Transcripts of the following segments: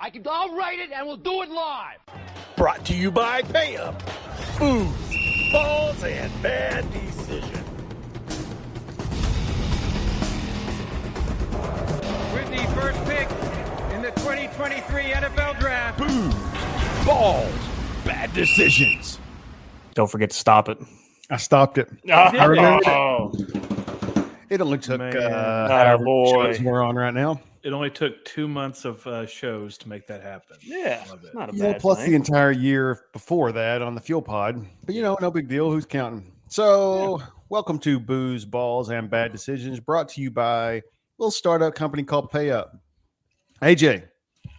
I'll write it and we'll do it live. Brought to you by PayUp. Food, balls, and bad decisions. With the first pick in the 2023 NFL Draft. Food, balls, bad decisions. Don't forget to stop it. I stopped it. I remembered it. It only took Man. however Boy. shows we're on right now. It only took 2 months of shows to make that happen. Yeah, Love it. not a Yeah, bad plus thing. the entire year before that on the Fuel Pod. But, no big deal. Who's counting? So, welcome to Booze, Balls, and Bad Decisions, brought to you by a little startup company called PayUp. AJ,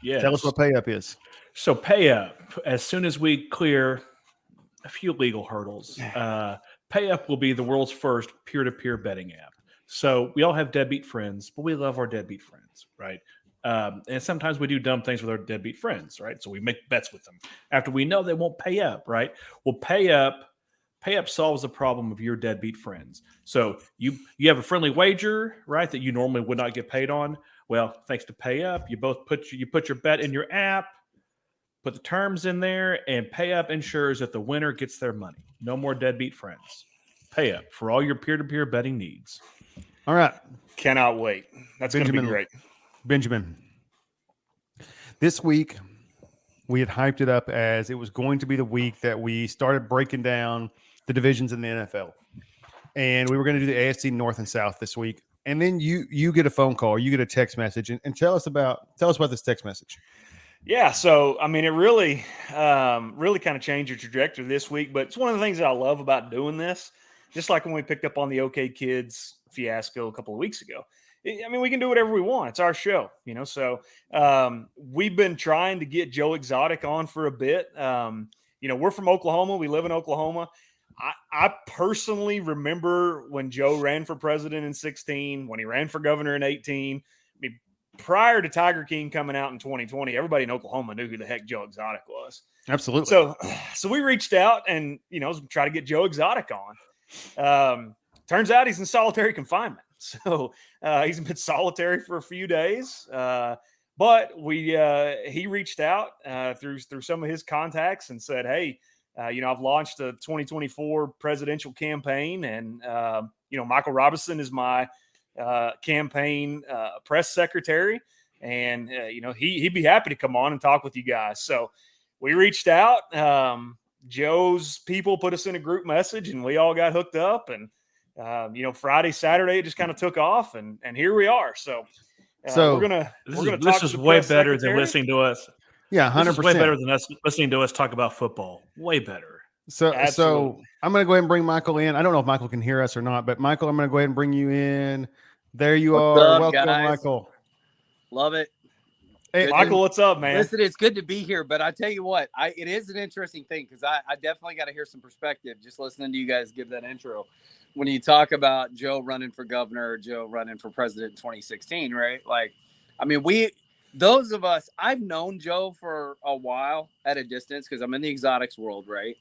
Yes. tell us what PayUp is. So PayUp, as soon as we clear a few legal hurdles, PayUp will be the world's first peer-to-peer betting app. So we all have deadbeat friends, but we love our deadbeat friends, right? And sometimes we do dumb things with our deadbeat friends, right? So we make bets with them after we know they won't pay up, right? Well, PayUp solves the problem of your deadbeat friends. So you have a friendly wager, right, that you normally would not get paid on. Well, thanks to PayUp, you put your bet in your app, put the terms in there, and PayUp ensures that the winner gets their money. No more deadbeat friends. PayUp for all your peer-to-peer betting needs. All right, Cannot wait. That's going to be great. Benjamin. This week, we had hyped it up as it was going to be the week that we started breaking down the divisions in the NFL. And we were going to do the AFC North and South this week. And then you get a phone call, you get a text message, and tell us about this text message. Yeah, so I mean, it really kind of changed your trajectory this week. But it's one of the things that I love about doing this. Just like when we picked up on the OK Kids fiasco a couple of weeks ago. I mean, we can do whatever we want. It's our show, So we've been trying to get Joe Exotic on for a bit. We're from Oklahoma. We live in Oklahoma. I personally remember when Joe ran for president in 2016, when he ran for governor in 2018. I mean, prior to Tiger King coming out in 2020, everybody in Oklahoma knew who the heck Joe Exotic was. Absolutely. So we reached out and, try to get Joe Exotic on. Turns out he's in solitary confinement. So he's been solitary for a few days. But he reached out through some of his contacts and said, hey, I've launched a 2024 presidential campaign. And, Michael Robison is my campaign press secretary. And, he'd be happy to come on and talk with you guys. So we reached out. Joe's people put us in a group message and we all got hooked up. And, Friday, Saturday, it just kind of took off, and here we are. So we're gonna. This is way better than listening to us. Yeah, 100%. This is way better than us listening to us talk about football. Way better. So I'm going to go ahead and bring Michael in. I don't know if Michael can hear us or not, but Michael, I'm going to go ahead and bring you in. There you are. Welcome, guys? Michael. Love it. Hey, Michael, what's up, man? Listen, it's good to be here, but I tell you what, it is an interesting thing because I definitely got to hear some perspective just listening to you guys give that intro. When you talk about Joe running for governor or Joe running for president in 2016, right? Like, I mean, those of us, I've known Joe for a while at a distance because I'm in the exotics world, right?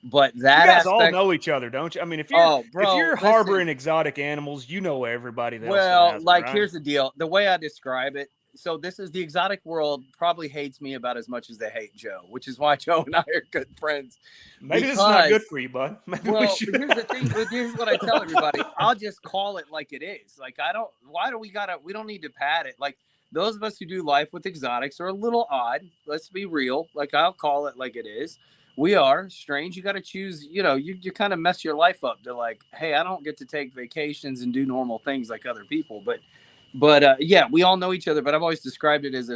But that you guys all know each other, don't you? I mean, if you're harboring exotic animals, you know everybody. Here's the deal. The way I describe it, so this is the exotic world probably hates me about as much as they hate Joe, which is why Joe and I are good friends. Maybe this is not good for you, bud. Here's the thing. Here's what I tell everybody. I'll just call it like it is. Like, we don't need to pad it. Like, those of us who do life with exotics are a little odd. Let's be real. Like, I'll call it like it is. We are strange. You got to choose, you kind of mess your life up to like, hey, I don't get to take vacations and do normal things like other people. But yeah, we all know each other, but I've always described it as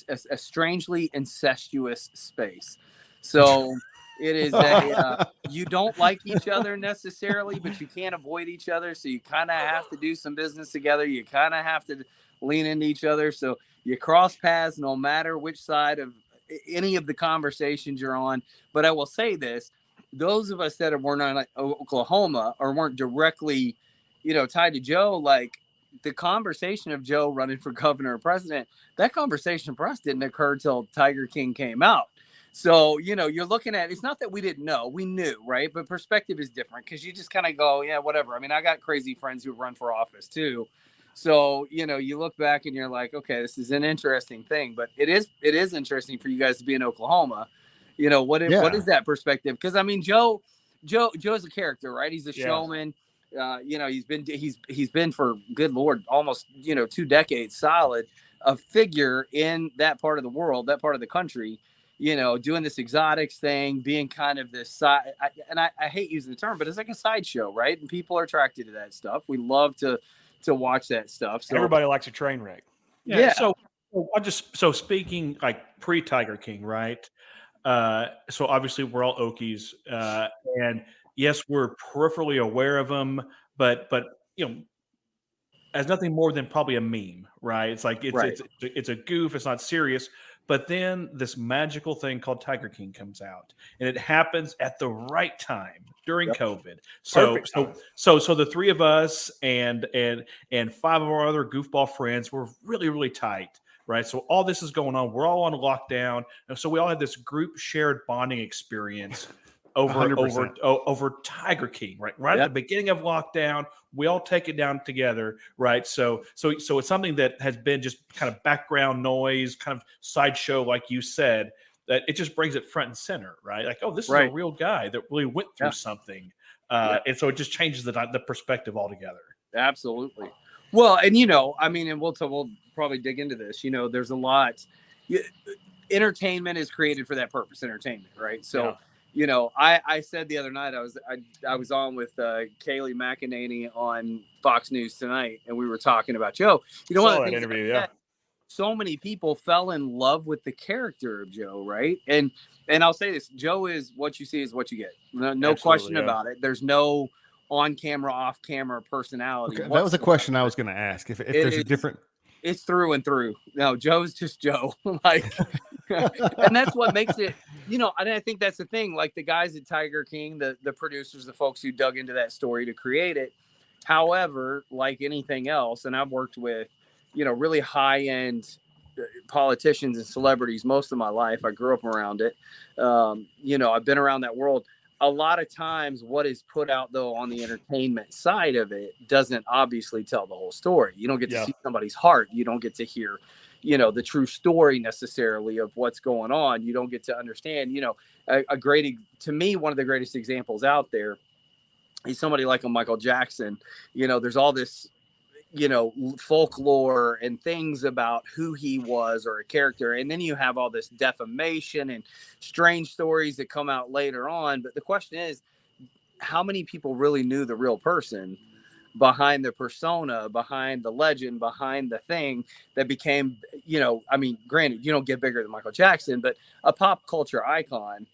a strangely incestuous space. So it is you don't like each other necessarily, but you can't avoid each other. So you kind of have to do some business together. You kind of have to lean into each other. So you cross paths no matter which side of any of the conversations you're on. But I will say this, those of us that weren't in Oklahoma or weren't directly, tied to Joe, like, the conversation of Joe running for governor or president, that conversation for us didn't occur till Tiger King came out. So, you're looking at, it's not that we didn't know, we knew, right? But perspective is different because you just kind of go, yeah, whatever. I mean, I got crazy friends who run for office too. So, you look back and you're like, okay, this is an interesting thing, but it is interesting for you guys to be in Oklahoma. What is that perspective? Because I mean, Joe's a character, right? He's a showman. He's been for, good Lord, almost 2 decades solid, a figure in that part of the world, that part of the country, doing this exotics thing, being kind of this side. I hate using the term, but it's like a sideshow, right? And people are attracted to that stuff. We love to watch that stuff. So everybody likes a train wreck. Yeah. So speaking like pre-Tiger King, right? So obviously we're all Okies, and yes, we're peripherally aware of them, but as nothing more than probably a meme, right? It's like it's a goof. It's not serious. But then this magical thing called Tiger King comes out, and it happens at the right time during COVID. So the 3 of us and 5 of our other goofball friends were really, really tight, right? So all this is going on. We're all on lockdown, and so we all had this group shared bonding experience over Tiger King, right at the beginning of lockdown. We all take it down together, right? So it's something that has been just kind of background noise, kind of sideshow, like you said, that it just brings it front and center, right? Like, oh, this is a real guy that really went through something, and so it just changes the perspective altogether. Absolutely. Well, and I mean, and we'll probably dig into this. There's a lot. Entertainment is created for that purpose. Entertainment, right? So. I said the other night I was on with Kaylee McEnany on Fox News Tonight, and we were talking about Joe. One of the things interview, so many people fell in love with the character of Joe, right? And I'll say this: Joe is what you see is what you get. No question about it. There's no on-camera, off-camera personality. Okay, that was a question I was going to ask. If there's a different. It's through and through. No, Joe's just Joe. And that's what makes it, and I think that's the thing. Like the guys at Tiger King, the producers, the folks who dug into that story to create it. However, like anything else, and I've worked with, really high-end politicians and celebrities most of my life. I grew up around it. I've been around that world. A lot of times what is put out, though, on the entertainment side of it doesn't obviously tell the whole story. You don't get to see somebody's heart. You don't get to hear, the true story necessarily of what's going on. You don't get to understand, to me, one of the greatest examples out there is somebody like a Michael Jackson. There's all this, folklore and things about who he was or a character. And then you have all this defamation and strange stories that come out later on. But the question is, how many people really knew the real person behind the persona, behind the legend, behind the thing that became, granted, you don't get bigger than Michael Jackson, but a pop culture icon,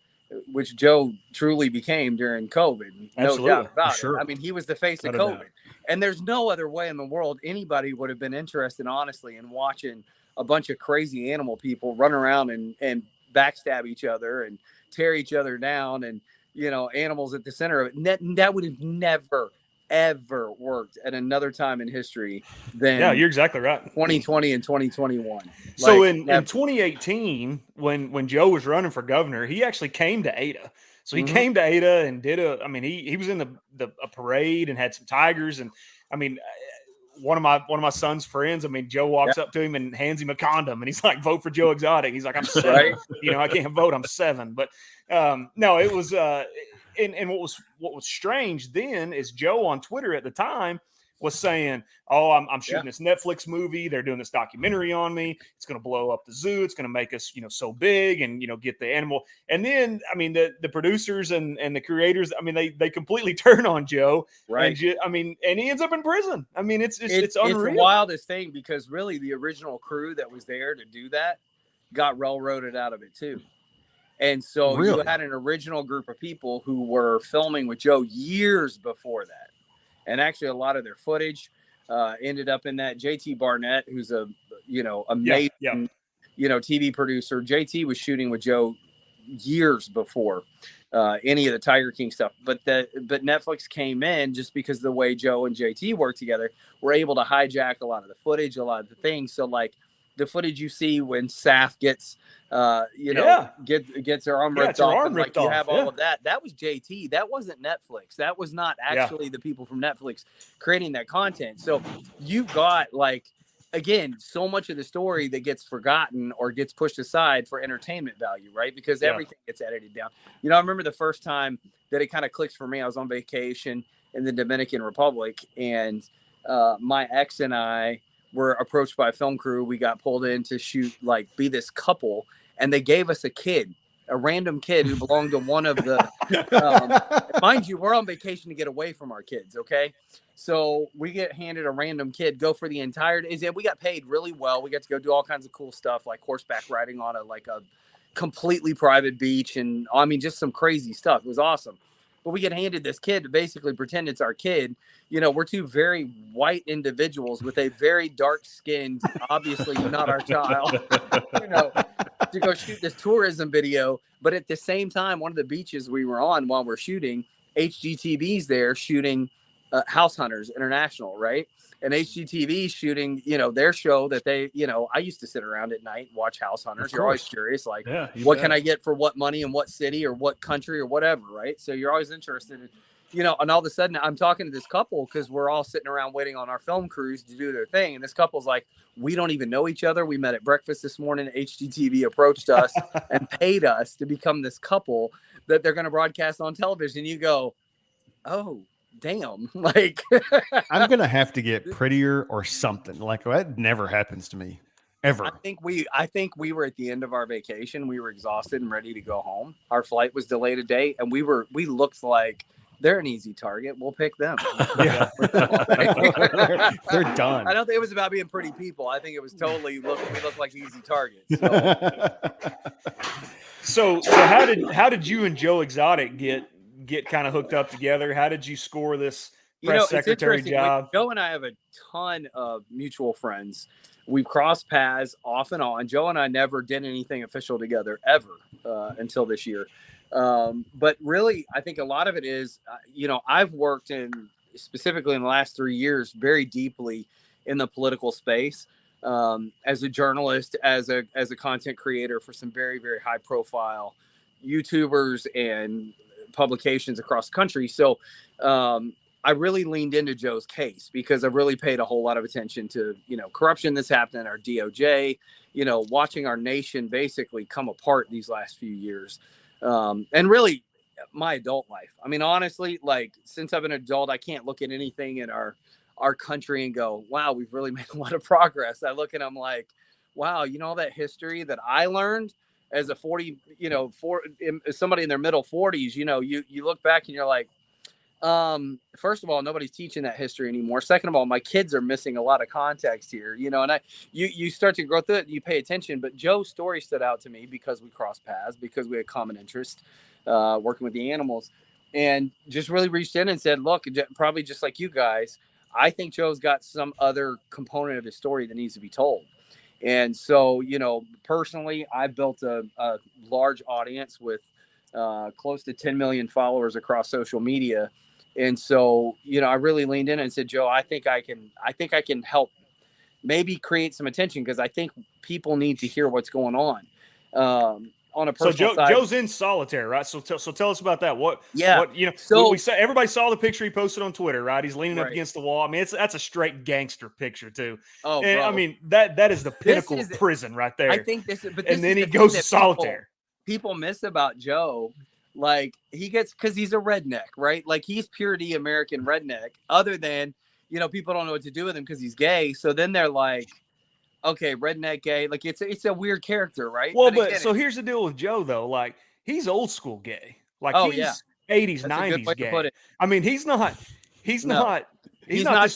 which Joe truly became during COVID. No doubt about it. I mean, he was the face of COVID. And there's no other way in the world anybody would have been interested, honestly, in watching a bunch of crazy animal people run around and backstab each other and tear each other down, and animals at the center of it. That would have never, ever worked at another time in history than you're exactly right. 2020 and 2021. So in 2018, when Joe was running for governor, he actually came to Ada. So he came to Ada and did he was in a parade and had some tigers. And I mean, one of my son's friends, Joe walks up to him and hands him a condom, and he's like, "Vote for Joe Exotic." He's like, "I'm 7. Right. I can't vote. I'm 7." But no, it was and what was strange then is Joe on Twitter at the time was saying, "Oh, I'm shooting this Netflix movie. They're doing this documentary on me. It's going to blow up the zoo. It's going to make us, so big and, get the animal." And then, the producers and the creators, they completely turn on Joe. Right. And he ends up in prison. It's unreal. It's the wildest thing, because really the original crew that was there to do that got railroaded out of it too. And so you had an original group of people who were filming with Joe years before that. And actually, a lot of their footage ended up in that. JT Barnett, who's a amazing TV producer. JT was shooting with Joe years before any of the Tiger King stuff. But Netflix came in just because of the way Joe and JT worked together. Were able to hijack a lot of the footage, a lot of the things. So the footage you see when Saf gets, gets her arm ripped off, and like you have all of that. That was JT. That wasn't Netflix. That was not actually the people from Netflix creating that content. So you got like, again, so much of the story that gets forgotten or gets pushed aside for entertainment value, right? Because everything gets edited down. You know, I remember the first time that it kind of clicked for me. I was on vacation in the Dominican Republic, and my ex and I were approached by a film crew. We got pulled in to shoot, like, be this couple, and they gave us a random kid who belonged to one of the mind you, we're on vacation to get away from our kids, okay? So we get handed a random kid, go for the entire day. We got paid really well. We got to go do all kinds of cool stuff, like horseback riding on a completely private beach, and I mean, just some crazy stuff. It was awesome. But we get handed this kid to basically pretend it's our kid. You know, we're two very white individuals with a very dark-skinned, obviously not our child, you know, to go shoot this tourism video. But at the same time, one of the beaches we were on while we're shooting, HGTV's there shooting House Hunters International, right? And HGTV shooting, you know, their show that they, you know, I used to sit around at night and watch House Hunters. You're always curious, like, what can I get for what money in what city or what country or whatever, right? So you're always interested in, you know, and all of a sudden I'm talking to this couple because we're all sitting around waiting on our film crews to do their thing. And this couple's like, we don't even know each other. We met at breakfast this morning. HGTV approached us and paid us to become this couple that they're going to broadcast on television. You go, oh, damn, like I'm gonna have to get prettier or something. Like, that never happens to me ever. I think we were at the end of our vacation. We were exhausted and ready to go home. Our flight was delayed a day, and we looked like they're an easy target. We'll pick them. Yeah. They're done. I don't think it was about being pretty people. I think it was totally we looked like easy targets. So how did you and Joe Exotic get kind of hooked up together? How did you score this press secretary job? Joe and I have a ton of mutual friends. We've crossed paths off and on. Joe and I never did anything official together ever until this year. But really, I think a lot of it is, you know, I've worked specifically in the last 3 years, very deeply in the political space, as a journalist, as a content creator for some very, very high profile YouTubers and publications across the country. So I really leaned into Joe's case because I really paid a whole lot of attention to, you know, corruption that's happened in our DOJ, you know, watching our nation basically come apart these last few years. And really my adult life. I mean, honestly, like, since I've been an adult, I can't look at anything in our country and go, wow, we've really made a lot of progress. I look and I'm like, wow, you know, all that history that I learned as a somebody in their middle 40s, you know, you look back and you're like, first of all, nobody's teaching that history anymore. Second of all, my kids are missing a lot of context here, you know, and you start to grow through it and you pay attention. But Joe's story stood out to me because we crossed paths, because we had common interest, working with the animals, and just really reached in and said, look, probably just like you guys, I think Joe's got some other component of his story that needs to be told. And so, you know, personally, I built a large audience with close to 10 million followers across social media. And so, you know, I really leaned in and said, Joe, I think I can help maybe create some attention, because I think people need to hear what's going on. On a personal side. Joe's in solitary, right? So tell us about that. What you know? So we saw, everybody saw the picture he posted on Twitter, right? He's leaning up against the wall. I mean, that's a straight gangster picture too. Oh, and bro. I mean, that is the pinnacle of prison right there. I think this is, but and then he goes to solitary. People miss about Joe, like, he gets, because he's a redneck, right? Like, he's purity American redneck. Other than, you know, people don't know what to do with him because he's gay. So then they're like, okay, redneck gay, like it's a weird character, right? Well, but so here's the deal with Joe though, like, he's old school gay, like he's 80s, 90s gay. I mean, he's not this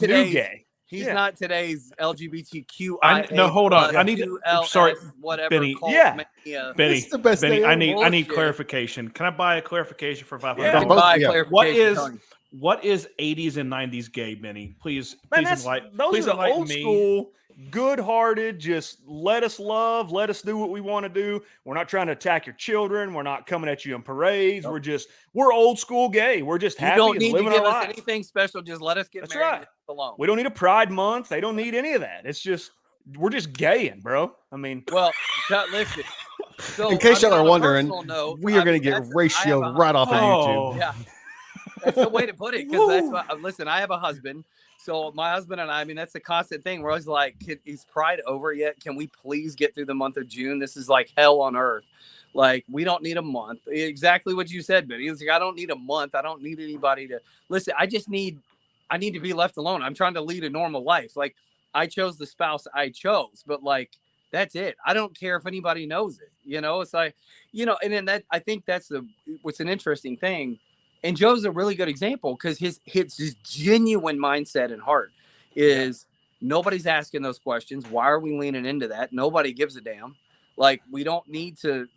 new gay. He's not today's LGBTQIA. No, hold on. I need to. Sorry, whatever. Benny. Benny. It's the best Benny, day I ever. need clarification. Can I buy a clarification for $500? You can buy clarification. What is 80s and 90s gay, Benny? Please enlighten those are old me. School, good-hearted, just let us love, let us do what we want to do. We're not trying to attack your children. We're not coming at you in parades. Nope. We're old school gay. We're just happy and living our lives. You don't need to give us anything special. Just let us get married. Right. Alone. We don't need a Pride Month. They don't need any of that. It's just we're just gaying, bro. I mean, Well, listen. So, In case y'all on are a wondering, personal note, we are going to get ratio right off of YouTube. Yeah, that's the way to put it. Because that's what. Listen, I have a husband. So my husband and I mean, that's the constant thing. We're always like, is Pride over yet? Can we please get through the month of June? This is like hell on earth. Like, we don't need a month. Exactly what you said, Benny. It's like, I don't need a month. I don't need anybody to listen. I need to be left alone. I'm trying to lead a normal life. Like, I chose the spouse I chose, but like, that's it. I don't care if anybody knows it. It's like, and then I think that's what's an interesting thing. And Joe's a really good example because his genuine mindset and heart is nobody's asking those questions. Why are we leaning into that? Nobody gives a damn. Like, we don't need to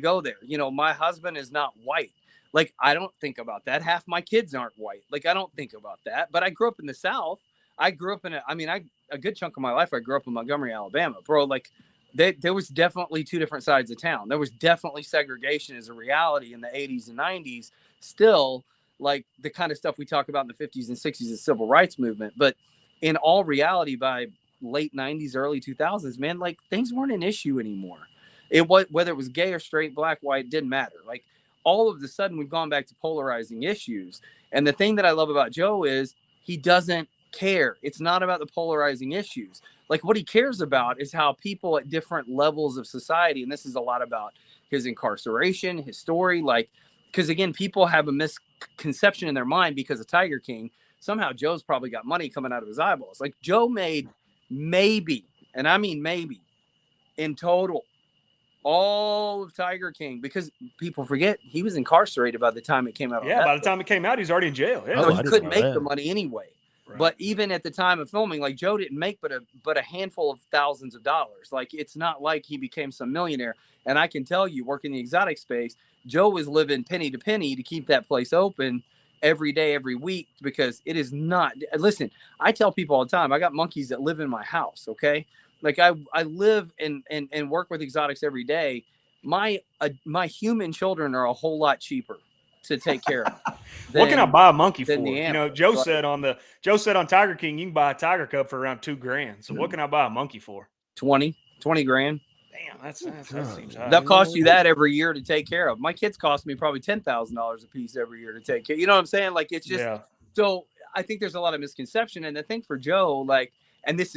go there. My husband is not white. Like, I don't think about that. Half my kids aren't white. Like, I don't think about that. But I grew up in the South. I grew up in a good chunk of my life, I grew up in Montgomery, Alabama, bro. Like, there was definitely two different sides of town. There was definitely segregation as a reality in the 80s and 90s. Still, like the kind of stuff we talk about in the 50s and 60s, the civil rights movement. But in all reality, by late 90s, early 2000s, man, like, things weren't an issue anymore. It was, whether it was gay or straight, black, white, didn't matter. Like, all of a sudden, we've gone back to polarizing issues. And the thing that I love about Joe is he doesn't care. It's not about the polarizing issues. Like, what he cares about is how people at different levels of society, and this is a lot about his incarceration, his story, like, because again, people have a misconception in their mind because of Tiger King. Somehow Joe's probably got money coming out of his eyeballs. Like, Joe made maybe, and I mean maybe, in total, all of Tiger King, because people forget he was incarcerated by the time it came out. Yeah, by the time it came out, he's already in jail. Yeah. So he couldn't make the money anyway. Right. But even at the time of filming, like, Joe didn't make but a handful of thousands of dollars. Like, it's not like he became some millionaire. And I can tell you, working the exotic space, Joe was living penny to penny to keep that place open every day, every week, because it is not. Listen, I tell people all the time, I got monkeys that live in my house. Okay. Like, I live and work with exotics every day. My human children are a whole lot cheaper to take care of. What can I buy a monkey for? Joe Right. said on Tiger King, you can buy a tiger cub for around $2,000. So what can I buy a monkey for? 20 grand. Damn, that seems high. They'll cost you that every year to take care of. My kids cost me probably $10,000 a piece every year to take care. You know what I'm saying? Like, it's just so I think there's a lot of misconception. And the thing for Joe, like, and this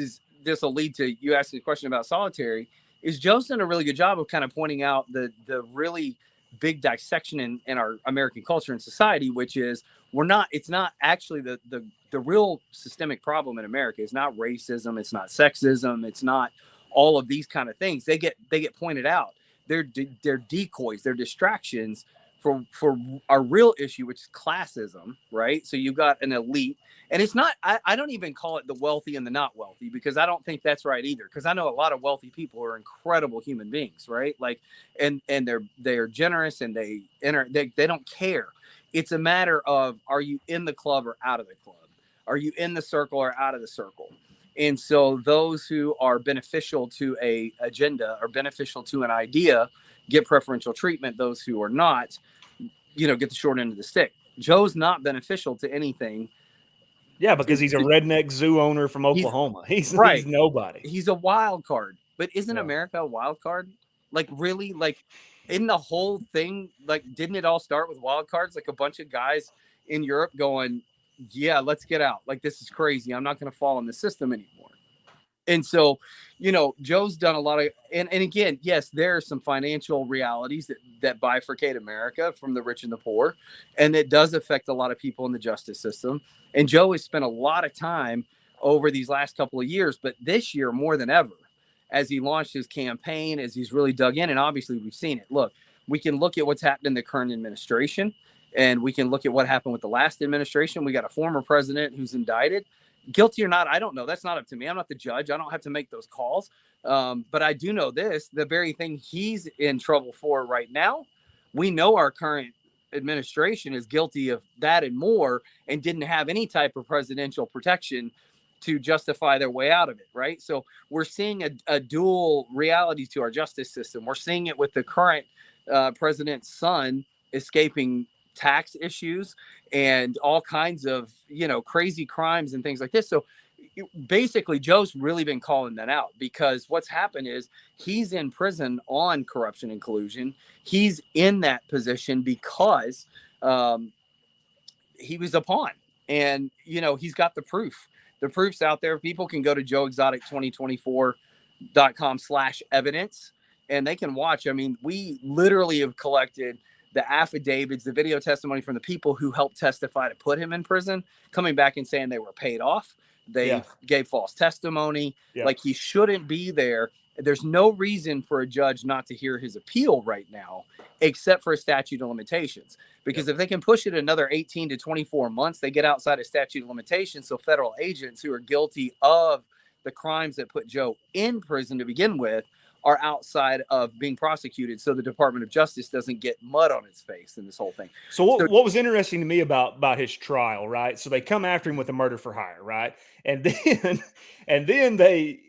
will lead to you asking a question about solitary, is Joe's done a really good job of kind of pointing out the really big dissection in our American culture and society, which is it's not actually the real systemic problem in America. It's not racism. It's not sexism. It's not all of these kind of things. They get pointed out. They're decoys. They're distractions for our real issue, which is classism, right? So you've got an elite, and it's not, I don't even call it the wealthy and the not wealthy, because I don't think that's right either. Because I know a lot of wealthy people are incredible human beings, right? Like, and they're generous, and they don't care. It's a matter of, are you in the club or out of the club? Are you in the circle or out of the circle? And so those who are beneficial to a agenda or beneficial to an idea get preferential treatment. Those who are not, get the short end of the stick. Joe's not beneficial to anything. Yeah, because he's a redneck zoo owner from Oklahoma. He's nobody. He's a wild card. But isn't America a wild card? Like, really? Like, in the whole thing, like, didn't it all start with wild cards? Like, a bunch of guys in Europe going, yeah, let's get out. Like, this is crazy. I'm not going to fall in the system anymore. And so, Joe's done a lot of, and again, yes, there are some financial realities that bifurcate America from the rich and the poor. And it does affect a lot of people in the justice system. And Joe has spent a lot of time over these last couple of years, but this year more than ever, as he launched his campaign, as he's really dug in. And obviously we've seen it. Look, we can look at what's happened in the current administration, and we can look at what happened with the last administration. We got a former president who's indicted. Guilty or not, I don't know. That's not up to me. I'm not the judge. I don't have to make those calls. But I do know this, the very thing he's in trouble for right now, we know our current administration is guilty of that and more, and didn't have any type of presidential protection to justify their way out of it, right? So we're seeing a dual reality to our justice system. We're seeing it with the current president's son escaping tax issues and all kinds of, crazy crimes and things like this. So basically Joe's really been calling that out, because what's happened is he's in prison on corruption and collusion. He's in that position because he was a pawn, and he's got the proof. The proof's out there. People can go to joeexotic2024.com/evidence, and they can watch. I mean, we literally have collected the affidavits, the video testimony from the people who helped testify to put him in prison, coming back and saying they were paid off. They gave false testimony. Like, he shouldn't be there. There's no reason for a judge not to hear his appeal right now, except for a statute of limitations. Because if they can push it another 18 to 24 months, they get outside of statute of limitations. So federal agents who are guilty of the crimes that put Joe in prison to begin with are outside of being prosecuted, so the Department of Justice doesn't get mud on its face in this whole thing. So what was interesting to me about his trial, right? So they come after him with a murder for hire, right? And then they,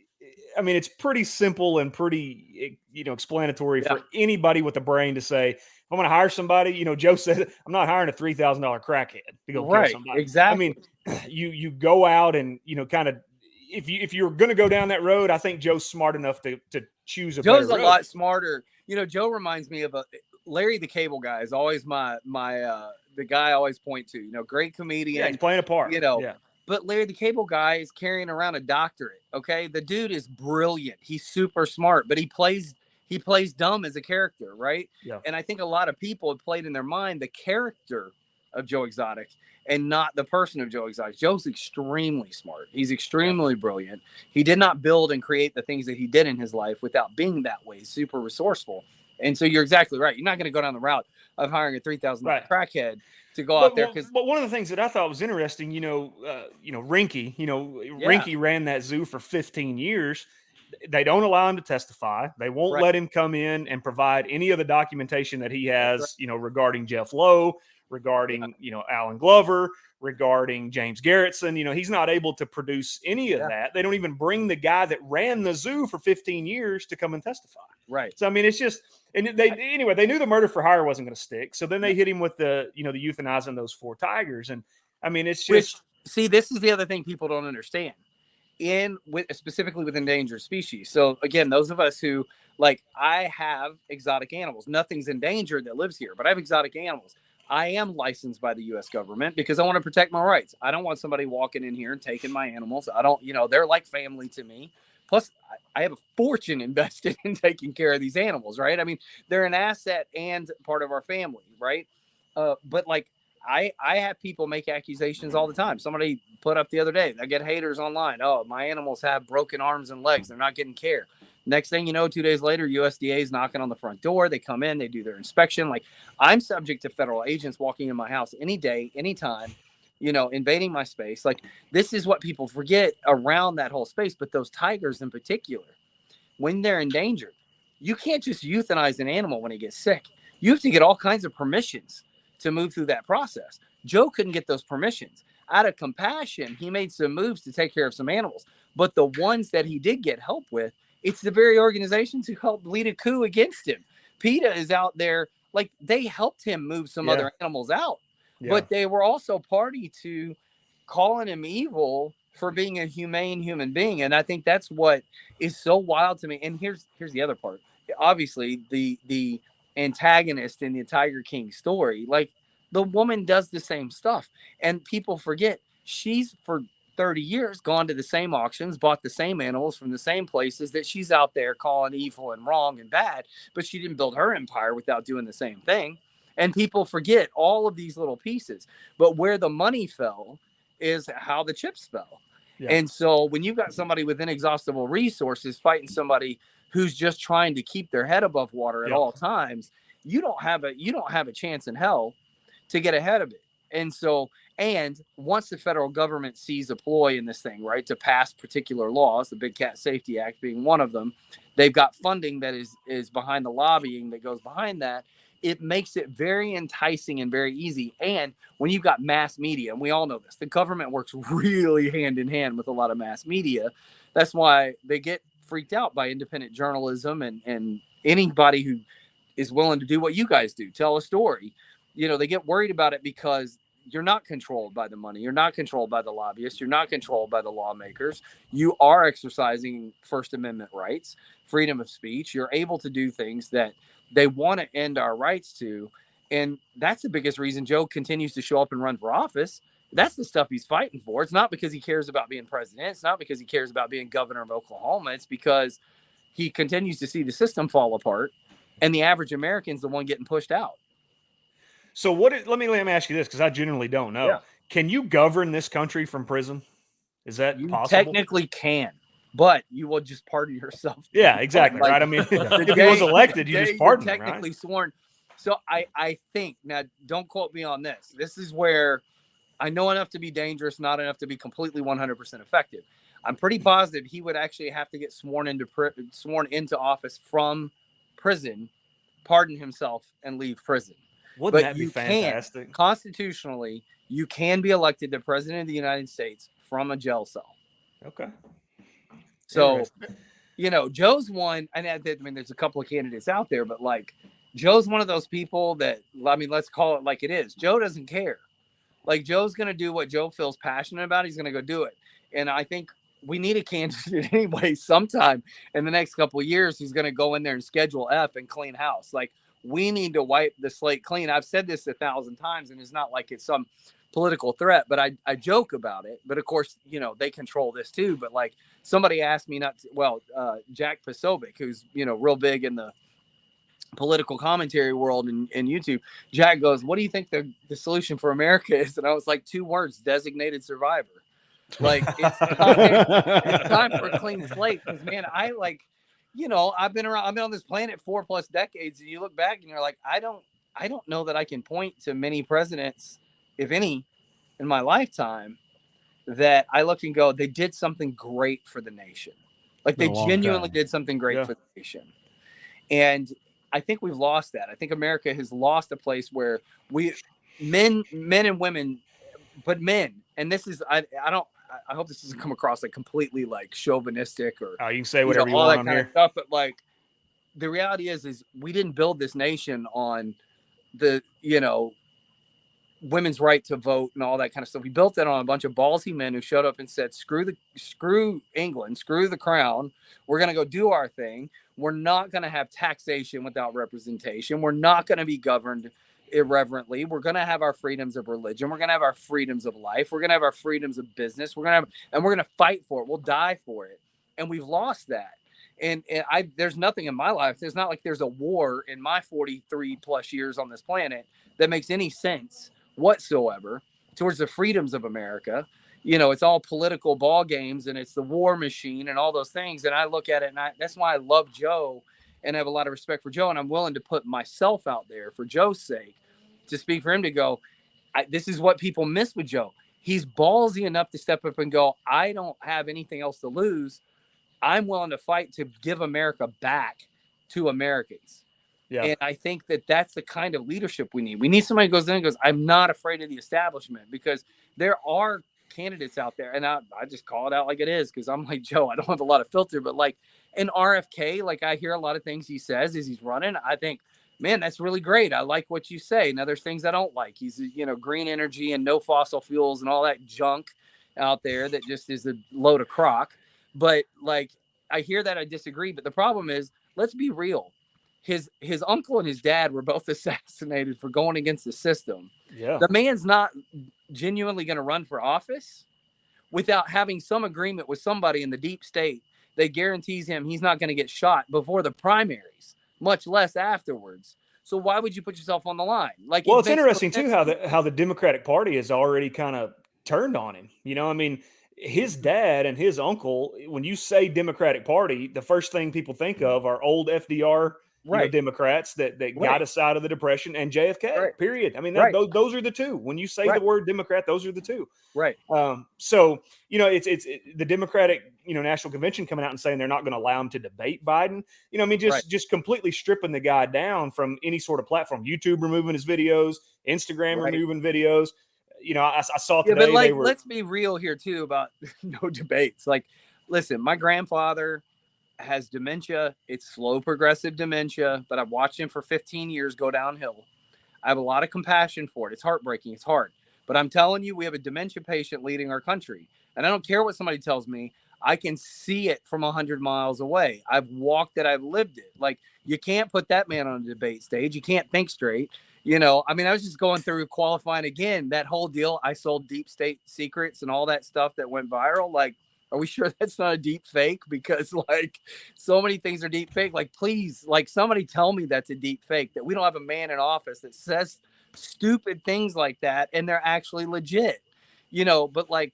I mean, it's pretty simple and pretty, explanatory for anybody with a brain to say, if I'm going to hire somebody, Joe said, I'm not hiring a $3,000 crackhead to go kill somebody. Exactly. I mean, you go out and, kind of, if you're going to go down that road, I think Joe's smart enough to choose a better road. Lot smarter. Joe reminds me of Larry the Cable Guy is always the guy I always point to. Great comedian. Yeah, he's playing a part. But Larry the Cable Guy is carrying around a doctorate. Okay, the dude is brilliant. He's super smart, but he plays dumb as a character, right? Yeah. And I think a lot of people have played in their mind the character of Joe Exotic and not the person of Joe Exotic. Joe's extremely smart. He's extremely brilliant. He did not build and create the things that he did in his life without being that way. Super resourceful. And so you're exactly right. You're not going to go down the route of hiring a $3,000 crackhead to go out there. But one of the things that I thought was interesting, Rinky, Rinky ran that zoo for 15 years. They don't allow him to testify. They won't let him come in and provide any of the documentation that he has, regarding Jeff Lowe, regarding, Alan Glover, regarding James Garrettson. He's not able to produce any of that. They don't even bring the guy that ran the zoo for 15 years to come and testify. Right. So, I mean, it's just, and they knew the murder for hire wasn't going to stick. So then they hit him with the euthanizing those 4 tigers. And I mean, it's just. See, this is the other thing people don't understand specifically with endangered species. So again, those of us who I have exotic animals, nothing's endangered that lives here, but I have exotic animals. I am licensed by the U.S. government because I want to protect my rights. I don't want somebody walking in here and taking my animals. I don't, they're like family to me. Plus, I have a fortune invested in taking care of these animals, right? I mean, they're an asset and part of our family, right? But I have people make accusations all the time. Somebody put up the other day, I get haters online. Oh, my animals have broken arms and legs. They're not getting care. Next thing you know, 2 days later, USDA is knocking on the front door. They come in, they do their inspection. I'm subject to federal agents walking in my house any day, anytime, invading my space. This is what people forget around that whole space. But those tigers in particular, when they're endangered, you can't just euthanize an animal when it gets sick. You have to get all kinds of permissions to move through that process. Joe couldn't get those permissions. Out of compassion, he made some moves to take care of some animals. But the ones that he did get help with, it's the very organizations who helped lead a coup against him. PETA is out there, they helped him move some other animals out. Yeah. But they were also party to calling him evil for being a humane human being. And I think that's what is so wild to me. And here's the other part. Obviously, the antagonist in the Tiger King story, the woman does the same stuff. And people forget she's for 30 years gone to the same auctions, bought the same animals from the same places that she's out there calling evil and wrong and bad, but she didn't build her empire without doing the same thing. And people forget all of these little pieces, but where the money fell is how the chips fell. Yeah. And so when you've got somebody with inexhaustible resources fighting somebody who's just trying to keep their head above water at all times, you don't have a chance in hell to get ahead of it. And so, and once the federal government sees a ploy in this thing, right, to pass particular laws, the Big Cat Safety Act being one of them, they've got funding that is behind the lobbying that goes behind that. It makes it very enticing and very easy. And when you've got mass media, and we all know this, the government works really hand in hand with a lot of mass media. That's why they get freaked out by independent journalism and anybody who is willing to do what you guys do, tell a story. They get worried about it because, you're not controlled by the money. You're not controlled by the lobbyists. You're not controlled by the lawmakers. You are exercising First Amendment rights, freedom of speech. You're able to do things that they want to end our rights to. And that's the biggest reason Joe continues to show up and run for office. That's the stuff he's fighting for. It's not because he cares about being president. It's not because he cares about being governor of Oklahoma. It's because he continues to see the system fall apart, and the average American's the one getting pushed out. So let me ask you this, because I genuinely don't know. Yeah. Can you govern this country from prison? Is that You possible? technically can, but you will just pardon yourself. Yeah, exactly. Like, right. I mean, if day- he was elected, the you day just you're pardon him, technically right? sworn. So I think, now don't quote me on this. This is where I know enough to be dangerous, not enough to be completely 100% effective. I'm pretty positive he would actually have to get sworn into office from prison, pardon himself, and leave prison. Wouldn't But that be you fantastic? can, constitutionally, you can be elected the president of the United States from a jail cell. Okay. So, Joe's one, and I mean, there's a couple of candidates out there, but like, Joe's one of those people that, I mean, let's call it like it is. Joe doesn't care. Like, Joe's going to do what Joe feels passionate about. He's going to go do it. And I think we need a candidate anyway, sometime in the next couple of years, who's going to go in there and schedule F and clean house. Like, we need to wipe the slate clean. I've said this 1,000 times, and it's not like it's some political threat, but I joke about it. But of course, they control this too. But like, somebody asked me Jack Posobiec, who's, real big in the political commentary world and YouTube. Jack goes, what do you think the solution for America is? And I was like, 2 words: designated survivor. Like, it's time for a clean slate. Because, man, I've been on this planet 4+ decades, and you look back and you're like, I don't know that I can point to many presidents, if any, in my lifetime that I look and go, they did something great for the nation. Like, they genuinely did something great for the nation. And I think we've lost that. I think America has lost a place where men and women, but men, and this is, I hope this doesn't come across like completely like chauvinistic or you can say whatever you all want that on kind here. of stuff. But like, the reality is we didn't build this nation on the, women's right to vote and all that kind of stuff. We built it on a bunch of ballsy men who showed up and said, screw England, screw the crown. We're going to go do our thing. We're not going to have taxation without representation. We're not going to be governed irreverently. We're going to have our freedoms of religion. We're going to have our freedoms of life. We're going to have our freedoms of business. We're going to fight for it. We'll die for it. And we've lost that. And there's nothing in my life. It's not like there's a war in my 43+ years on this planet that makes any sense whatsoever towards the freedoms of America. It's all political ball games, and it's the war machine and all those things. And I look at it, and that's why I love Joe and I have a lot of respect for Joe. And I'm willing to put myself out there for Joe's sake to speak for him, to go, this is what people miss with Joe. He's ballsy enough to step up and go, I don't have anything else to lose. I'm willing to fight to give America back to Americans. Yeah. And I think that's the kind of leadership we need. We need somebody who goes in and goes, I'm not afraid of the establishment, because there are candidates out there. And I just call it out like it is, because I'm like, Joe, I don't have a lot of filter, but like in RFK, like I hear a lot of things he says as he's running. I think, man, that's really great. I like what you say. Now there's things I don't like. He's, green energy and no fossil fuels and all that junk out there that just is a load of crock. But like, I hear that, I disagree. But the problem is, let's be real. His uncle and his dad were both assassinated for going against the system. Yeah. The man's not genuinely going to run for office without having some agreement with somebody in the deep state that guarantees him he's not going to get shot before the primaries, much less afterwards. So why would you put yourself on the line? Like, well, it's interesting too how the Democratic Party has already kind of turned on him. I mean, his dad and his uncle, when you say Democratic Party, the first thing people think of are old FDR Democrats that got us out of the Depression, and JFK, period. I mean, those are the two. When you say the word Democrat, those are the two. Right. So, it's the Democratic, National Convention coming out and saying they're not going to allow him to debate Biden. I mean, just completely stripping the guy down from any sort of platform. YouTube removing his videos, Instagram removing videos. I saw today. Yeah, but let's be real here too about no debates. Like, listen, my grandfather has dementia. It's slow progressive dementia, but I've watched him for 15 years go downhill. I have a lot of compassion for it. It's heartbreaking. It's hard. But I'm telling you, we have a dementia patient leading our country. And I don't care what somebody tells me. I can see it from 100 miles away. I've walked it. I've lived it. Like, you can't put that man on a debate stage. You can't think straight. You know, I mean, I was just going through qualifying again, that whole deal. I sold deep state secrets and all that stuff that went viral. Like, are we sure that's not a deep fake? Because, like, so many things are deep fake. Like, please, like, somebody tell me that's a deep fake, that we don't have a man in office that says stupid things like that and they're actually legit, you know. But like,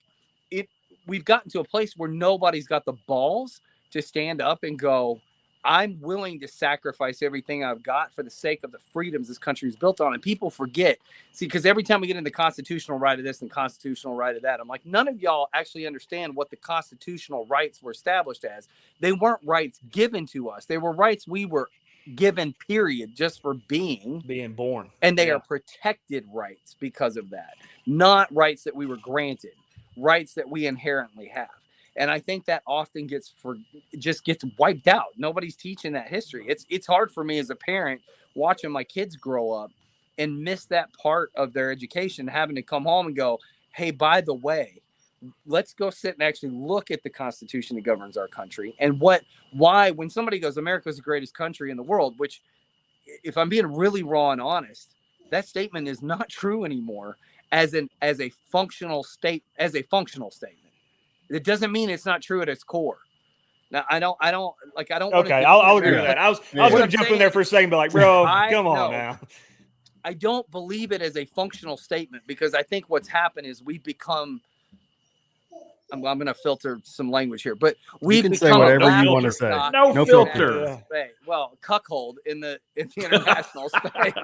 we've gotten to a place where nobody's got the balls to stand up and go, I'm willing to sacrifice everything I've got for the sake of the freedoms this country is built on. And people forget, see, because every time we get into constitutional right of this and constitutional right of that, I'm like, none of y'all actually understand what the constitutional rights were established as. They weren't rights given to us. They were rights we were given, period, just for being born. And they are protected rights because of that, not rights that we were granted, rights that we inherently have. And I think that often gets wiped out. Nobody's teaching that history. It's hard for me as a parent watching my kids grow up and miss that part of their education, having to come home and go, hey, by the way, let's go sit and actually look at the Constitution that governs our country and why, when somebody goes, America's the greatest country in the world, which, if I'm being really raw and honest, that statement is not true anymore as a functional statement. It doesn't mean it's not true at its core. Now, I don't. Okay, I'll agree with that. I was going to jump in there for a second, but like, bro, come on now. I don't believe it as a functional statement, because I think what's happened is we've become. I'm going to filter some language here, but we've become say whatever you want to say. No filter. Well, cuckold in the international space.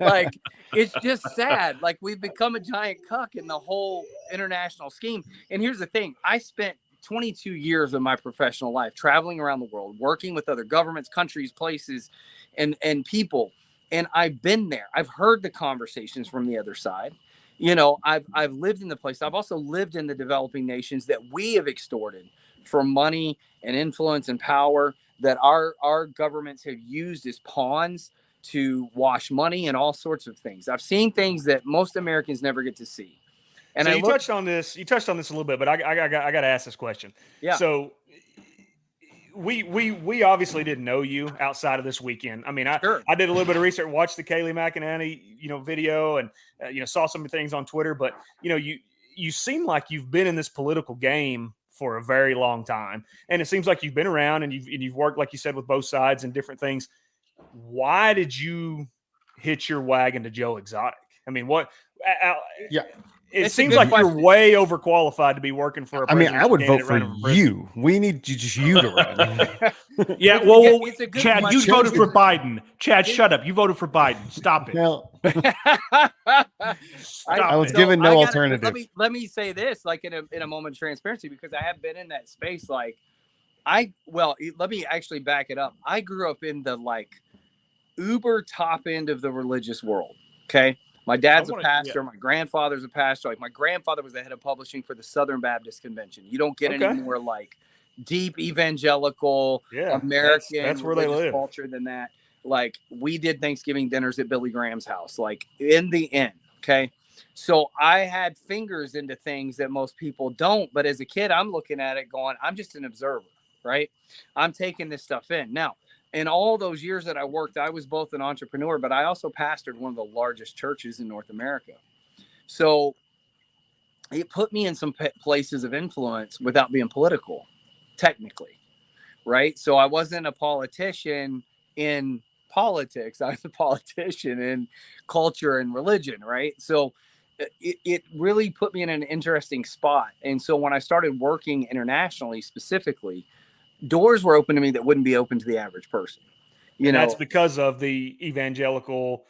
Like, it's just sad. Like, we've become a giant cuck in the whole international scheme. And here's the thing. I spent 22 years of my professional life traveling around the world, working with other governments, countries, places, and people. And I've been there. I've heard the conversations from the other side. You know, I've lived in the place. I've also lived in the developing nations that we have extorted for money and influence and power, that our governments have used as pawns to wash money and all sorts of things. I've seen things that most Americans never get to see. And so you touched on this a little bit, but I got to ask this question. Yeah. So we obviously didn't know you outside of this weekend. I mean, I did a little bit of research, watched the Kayleigh McEnany, video, and saw some things on Twitter. But you seem like you've been in this political game for a very long time, and it seems like you've been around and you've worked, like you said, with both sides and different things. Why did you hitch your wagon to Joe Exotic? I mean, what? Yeah. It seems like you're way overqualified to be working for a. I mean, I would vote for you. We need just you to run. Yeah, well, Chad, you voted for Biden. Chad, shut up. You voted for Biden. Stop it. Well, I was given no alternative. Let me say this, like, in a moment of transparency, because I have been in that space. Like, let me actually back it up. I grew up in the uber top end of the religious world. Okay. My dad's a pastor. My grandfather's a pastor. Like, my grandfather was the head of publishing for the Southern Baptist Convention. You don't get any more deep evangelical American that's where they live. Culture than that. Like, we did Thanksgiving dinners at Billy Graham's house. Like, in the end, okay. So I had fingers into things that most people don't. But as a kid, I'm looking at it going, I'm just an observer, right? I'm taking this stuff in now. In all those years that I worked, I was both an entrepreneur, but I also pastored one of the largest churches in North America. So it put me in some places of influence without being political, technically, right? So I wasn't a politician in politics. I was a politician in culture and religion, right? So it really put me in an interesting spot. And so when I started working internationally specifically, doors were open to me that wouldn't be open to the average person. That's because of the evangelical,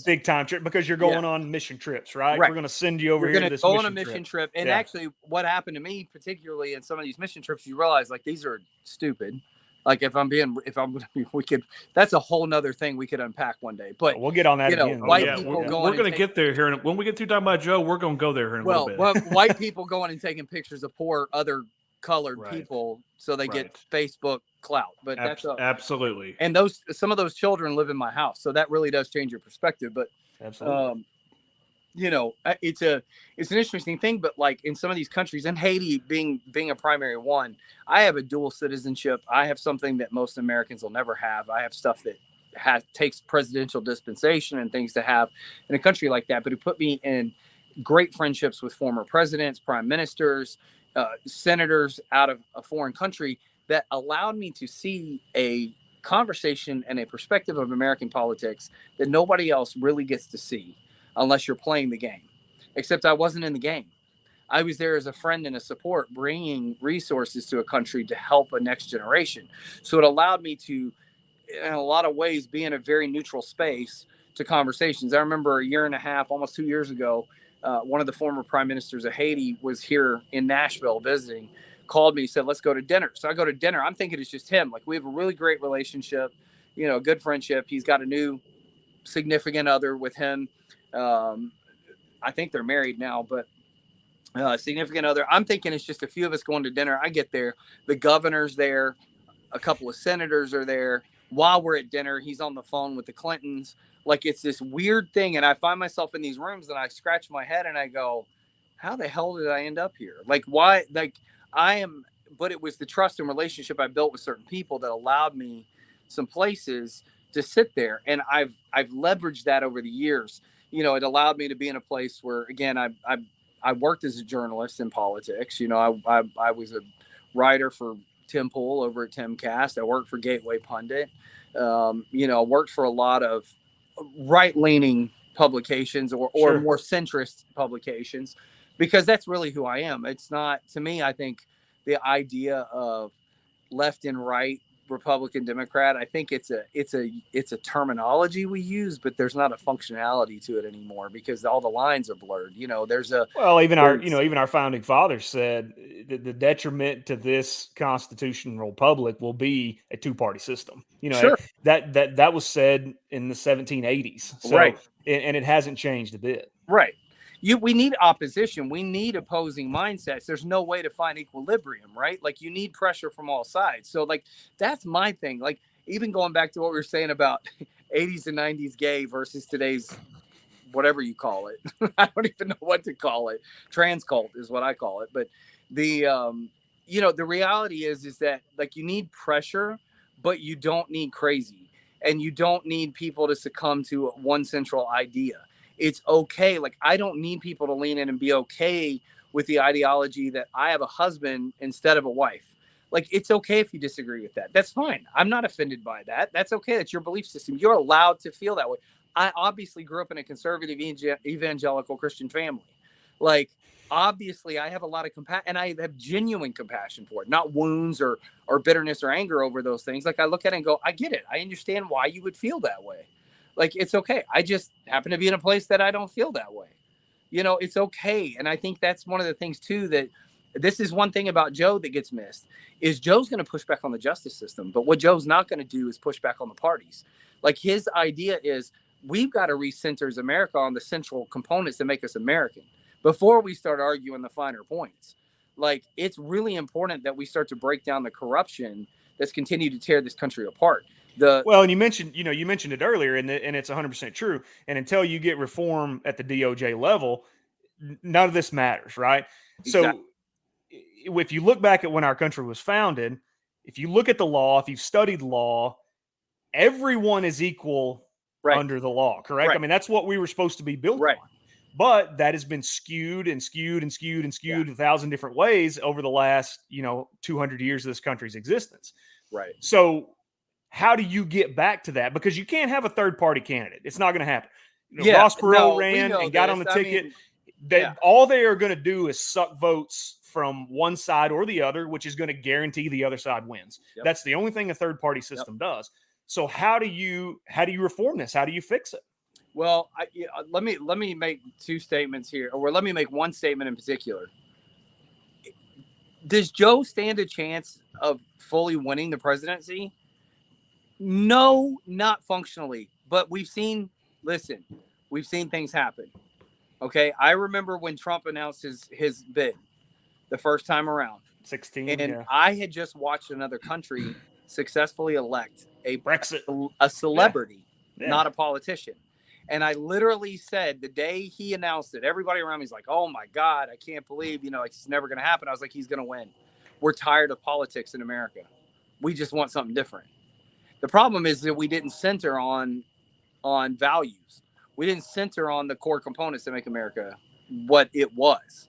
big time trip. Because you're going on mission trips, right? We're going to send you over here to this mission trip. Go on a mission trip. And actually, what happened to me, particularly in some of these mission trips, you realize these are stupid. Like, that's a whole nother thing we could unpack one day. But we'll get on that again. White people going. We're going to get there here, and when we get through talking about Joe, we're going to go there here in a little bit. Well, white people going and taking pictures of poor other colored people so they get Facebook clout. But that's absolutely. And some of those children live in my house, so that really does change your perspective. But absolutely. it's an interesting thing, but like in some of these countries, and Haiti being a primary one, I have a dual citizenship. I have something that most Americans will never have. I have stuff that takes presidential dispensation and things to have in a country like that, but it put me in great friendships with former presidents, prime ministers, senators out of a foreign country that allowed me to see a conversation and a perspective of American politics that nobody else really gets to see unless you're playing the game. Except I wasn't in the game. I was there as a friend and a support, bringing resources to a country to help a next generation. So it allowed me to, in a lot of ways, be in a very neutral space to conversations. I remember a year and a half, almost 2 years ago, one of the former prime ministers of Haiti was here in Nashville visiting, called me, said, let's go to dinner. So I go to dinner. I'm thinking it's just him. Like, we have a really great relationship, good friendship. He's got a new significant other with him. I think they're married now, but significant other. I'm thinking it's just a few of us going to dinner. I get there. The governor's there. A couple of senators are there. While we're at dinner, he's on the phone with the Clintons. Like, it's this weird thing. And I find myself in these rooms and I scratch my head and I go, how the hell did I end up here? Like, why? Like, but it was the trust and relationship I built with certain people that allowed me some places to sit there. And I've leveraged that over the years. It allowed me to be in a place where, again, I worked as a journalist in politics. I was a writer for Tim Pool over at Timcast. I worked for Gateway Pundit. I worked for a lot of right-leaning publications or Sure. more centrist publications, because that's really who I am. It's not, to me, I think the idea of left and right, Republican, Democrat, I think it's a terminology we use, but there's not a functionality to it anymore because all the lines are blurred. Even our founding fathers said that the detriment to this constitutional republic will be a two-party system. Sure. That was said in the 1780s. So, right. And it hasn't changed a bit. Right. We need opposition. We need opposing mindsets. There's no way to find equilibrium, right? Like, you need pressure from all sides. So, like, that's my thing. Like, even going back to what we were saying about 80s and 90s gay versus today's whatever you call it. I don't even know what to call it. Trans cult is what I call it. But the reality is that, like, you need pressure, but you don't need crazy. And you don't need people to succumb to one central idea. It's okay. Like, I don't need people to lean in and be okay with the ideology that I have a husband instead of a wife. Like, it's okay if you disagree with that. That's fine. I'm not offended by that. That's okay. That's your belief system. You're allowed to feel that way. I obviously grew up in a conservative evangelical Christian family. Like, obviously I have a lot of compassion, and I have genuine compassion for it, not wounds or bitterness or anger over those things. Like, I look at it and go, I get it. I understand why you would feel that way. Like, it's okay. I just happen to be in a place that I don't feel that way. It's okay. And I think that's one of the things too, that this is one thing about Joe that gets missed, is Joe's going to push back on the justice system. But what Joe's not going to do is push back on the parties. Like, his idea is we've got to recenter as America on the central components that make us American before we start arguing the finer points. Like, it's really important that we start to break down the corruption that's continued to tear this country apart. And you mentioned it earlier, and it's 100% true. And until you get reform at the DOJ level, none of this matters, right? Exactly. So if you look back at when our country was founded, if you look at the law, if you've studied law, everyone is equal under the law, correct? Right. I mean, that's what we were supposed to be built on. But that has been skewed in 1,000 different ways over the last, 200 years of this country's existence. Right. So how do you get back to that? Because you can't have a third-party candidate. It's not going to happen. Ross Perot ran and got on the ticket. All they are going to do is suck votes from one side or the other, which is going to guarantee the other side wins. Yep. That's the only thing a third-party system does. So how do you reform this? How do you fix it? Well, let me make two statements here, or let me make one statement in particular. Does Joe stand a chance of fully winning the presidency? No, not functionally, but we've seen things happen. Okay. I remember when Trump announced his bid the first time around, 16. And I had just watched another country successfully elect a Brexit, a celebrity, not a politician. And I literally said the day he announced it, everybody around me is like, oh my God, I can't believe, like it's never going to happen. I was like, he's going to win. We're tired of politics in America. We just want something different. The problem is that we didn't center on values. We didn't center on the core components that make America what it was.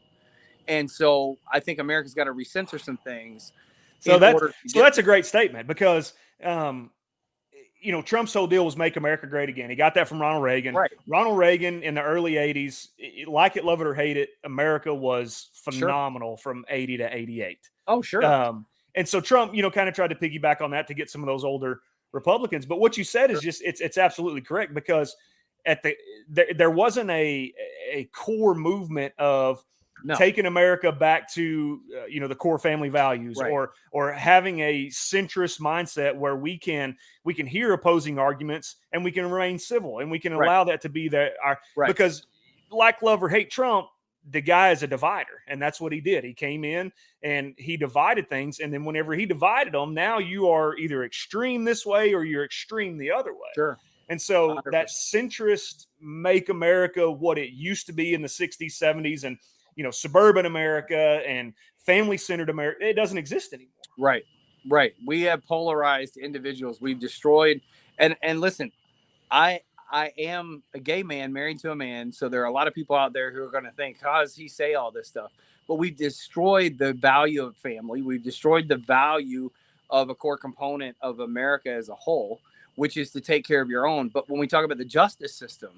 And so I think America's got to recenter some things. So that's a great statement because, Trump's whole deal was make America great again. He got that from Ronald Reagan. Right. Ronald Reagan in the early 80s, like it, love it, or hate it, America was phenomenal from 80 to 88. Oh, sure. And so Trump, kind of tried to piggyback on that to get some of those older Republicans. But what you said is just, it's absolutely correct because there wasn't a core movement of taking America back to the core family values, right, or having a centrist mindset where we can hear opposing arguments and we can remain civil and we can allow that to be because like, love, or hate Trump, the guy is a divider, and that's what he did. He came in and he divided things, and then whenever he divided them, now you are either extreme this way or you're extreme the other way. Sure. And so 100%. That centrist make America what it used to be in the 60s, 70s, and suburban America and family-centered America, it doesn't exist anymore. Right. We have polarized individuals. We've destroyed, and listen, I am a gay man married to a man, so there are a lot of people out there who are going to think, how does he say all this stuff? But we've destroyed the value of family. We've destroyed the value of a core component of America as a whole, which is to take care of your own. But when we talk about the justice system,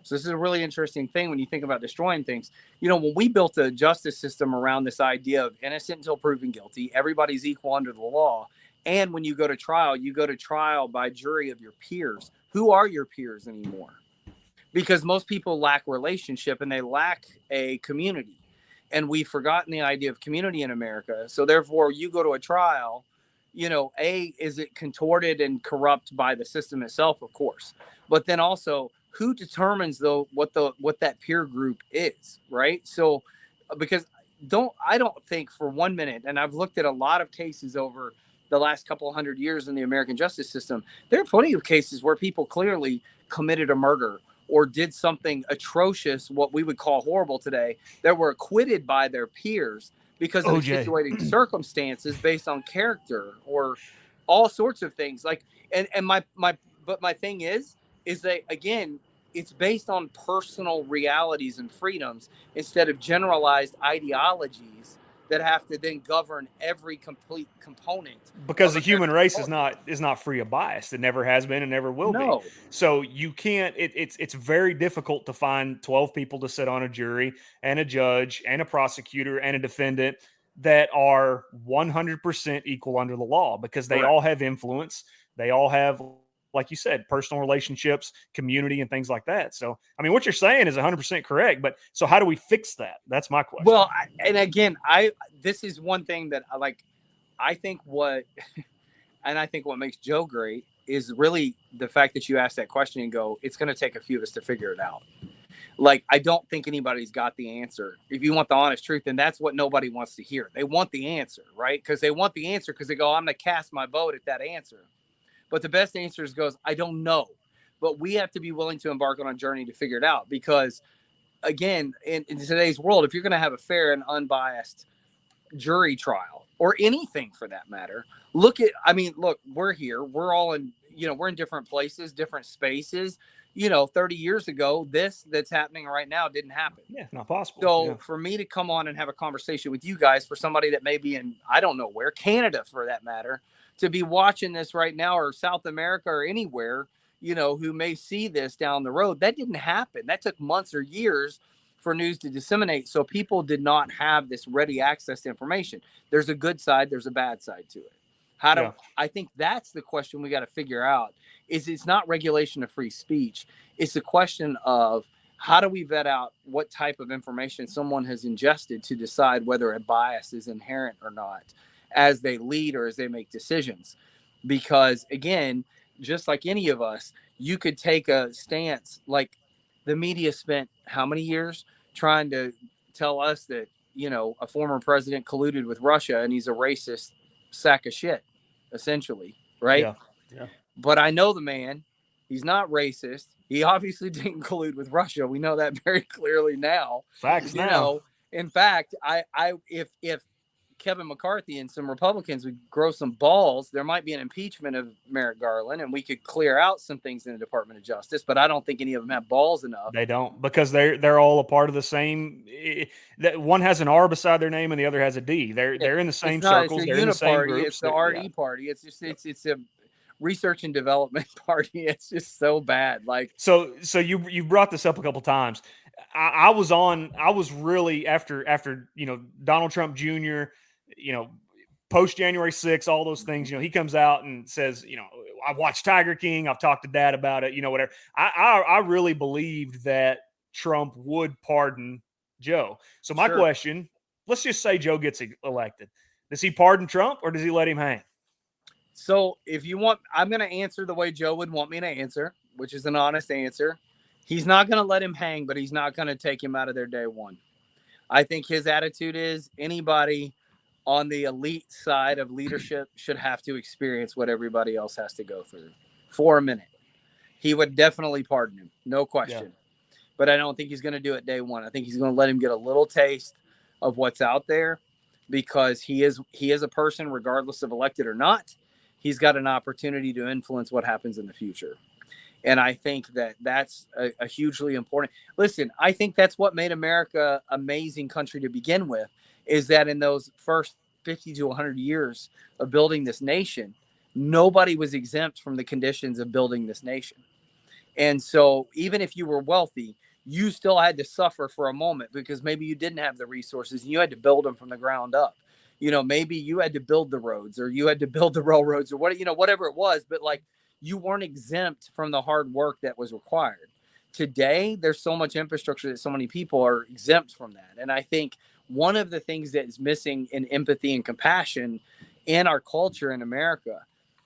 so this is a really interesting thing when you think about destroying things. When we built a justice system around this idea of innocent until proven guilty, everybody's equal under the law. And when you go to trial by jury of your peers. Who are your peers anymore? Because most people lack relationship and they lack a community. And we've forgotten the idea of community in America. So therefore, you go to a trial, is it contorted and corrupt by the system itself? Of course. But then also, who determines what that peer group is, right? So, because I don't think for 1 minute, and I've looked at a lot of cases over the last couple 100 years in the American justice system, there are plenty of cases where people clearly committed a murder or did something atrocious, what we would call horrible today, that were acquitted by their peers because of situating circumstances based on character or all sorts of things. But my thing is that, again, it's based on personal realities and freedoms instead of generalized ideologies that have to then govern every complete component. Because the human race is not free of bias. It never has been and never will be. So you can't. It's very difficult to find 12 people to sit on a jury and a judge and a prosecutor and a defendant that are 100% equal under the law because they all have influence. They all have, like you said, personal relationships, community, and things like that. So, I mean, what you're saying is 100% correct, but so how do we fix that? That's my question. Well, this is one thing that I think what makes Joe great is really the fact that you ask that question and go, it's going to take a few of us to figure it out. I don't think anybody's got the answer. If you want the honest truth, then that's what nobody wants to hear. They want the answer, right? Because they want the answer because they go, I'm going to cast my vote at that answer. But the best answer goes, I don't know. But we have to be willing to embark on a journey to figure it out. Because, again, in today's world, if you're going to have a fair and unbiased jury trial or anything for that matter, look, we're here. We're all in, we're in different places, different spaces. 30 years ago, that's happening right now didn't happen. Yeah, not possible. So for me to come on and have a conversation with you guys, for somebody that may be in, I don't know where, Canada for that matter, to be watching this right now, or South America or anywhere, who may see this down the road, that didn't happen. That took months or years for news to disseminate. So people did not have this ready access to information. There's a good side, there's a bad side to it. I think that's the question we got to figure out. It's not regulation of free speech. It's a question of how do we vet out what type of information someone has ingested to decide whether a bias is inherent or not as they lead or as they make decisions. Because, again, just like any of us, you could take a stance. Like the media spent how many years trying to tell us that, a former president colluded with Russia and he's a racist sack of shit, essentially, right? Yeah. But I know the man, He's not racist. He obviously didn't collude with Russia. We know that very clearly now. Facts You now. know, in fact, if Kevin McCarthy and some Republicans would grow some balls, there might be an impeachment of Merrick Garland, and we could clear out some things in the Department of Justice. But I don't think any of them have balls enough. They don't, because they're all a part of the same. That one has an R beside their name and the other has a D. They're in the same circles. They're in the same groups. It's the RD party. It's just it's a research and development party. It's just so bad. Like so you brought this up a couple times. I was really after Donald Trump Jr. Post January 6th, all those things, he comes out and says, I've watched Tiger King. I've talked to Dad about it, whatever. I really believed that Trump would pardon Joe. So my question, let's just say Joe gets elected. Does he pardon Trump or does he let him hang? So if you want, I'm going to answer the way Joe would want me to answer, which is an honest answer. He's not going to let him hang, but he's not going to take him out of there day one. I think his attitude is anybody on the elite side of leadership should have to experience what everybody else has to go through for a minute. He would definitely pardon him, no question. Yeah. But I don't think he's going to do it day one. I think he's going to let him get a little taste of what's out there, because he is a person, regardless of elected or not, he's got an opportunity to influence what happens in the future. And I think that's a hugely important. Listen, I think that's what made America an amazing country to begin with, is that in those first 50 to 100 years of building this nation, nobody was exempt from the conditions of building this nation. And so even if you were wealthy, you still had to suffer for a moment, because maybe you didn't have the resources and you had to build them from the ground up. Maybe you had to build the roads, or you had to build the railroads, or whatever it was. But like, you weren't exempt from the hard work that was required. Today, there's so much infrastructure that so many people are exempt from that. And I think one of the things that is missing in empathy and compassion in our culture in America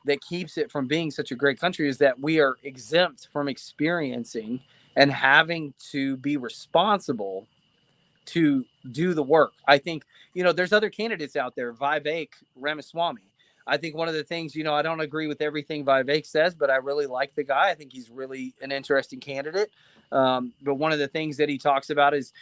that keeps it from being such a great country is that we are exempt from experiencing and having to be responsible to do the work. I think, there's other candidates out there, Vivek Ramaswamy. I think one of the things, I don't agree with everything Vivek says, but I really like the guy. I think he's really an interesting candidate. But one of the things that he talks about is,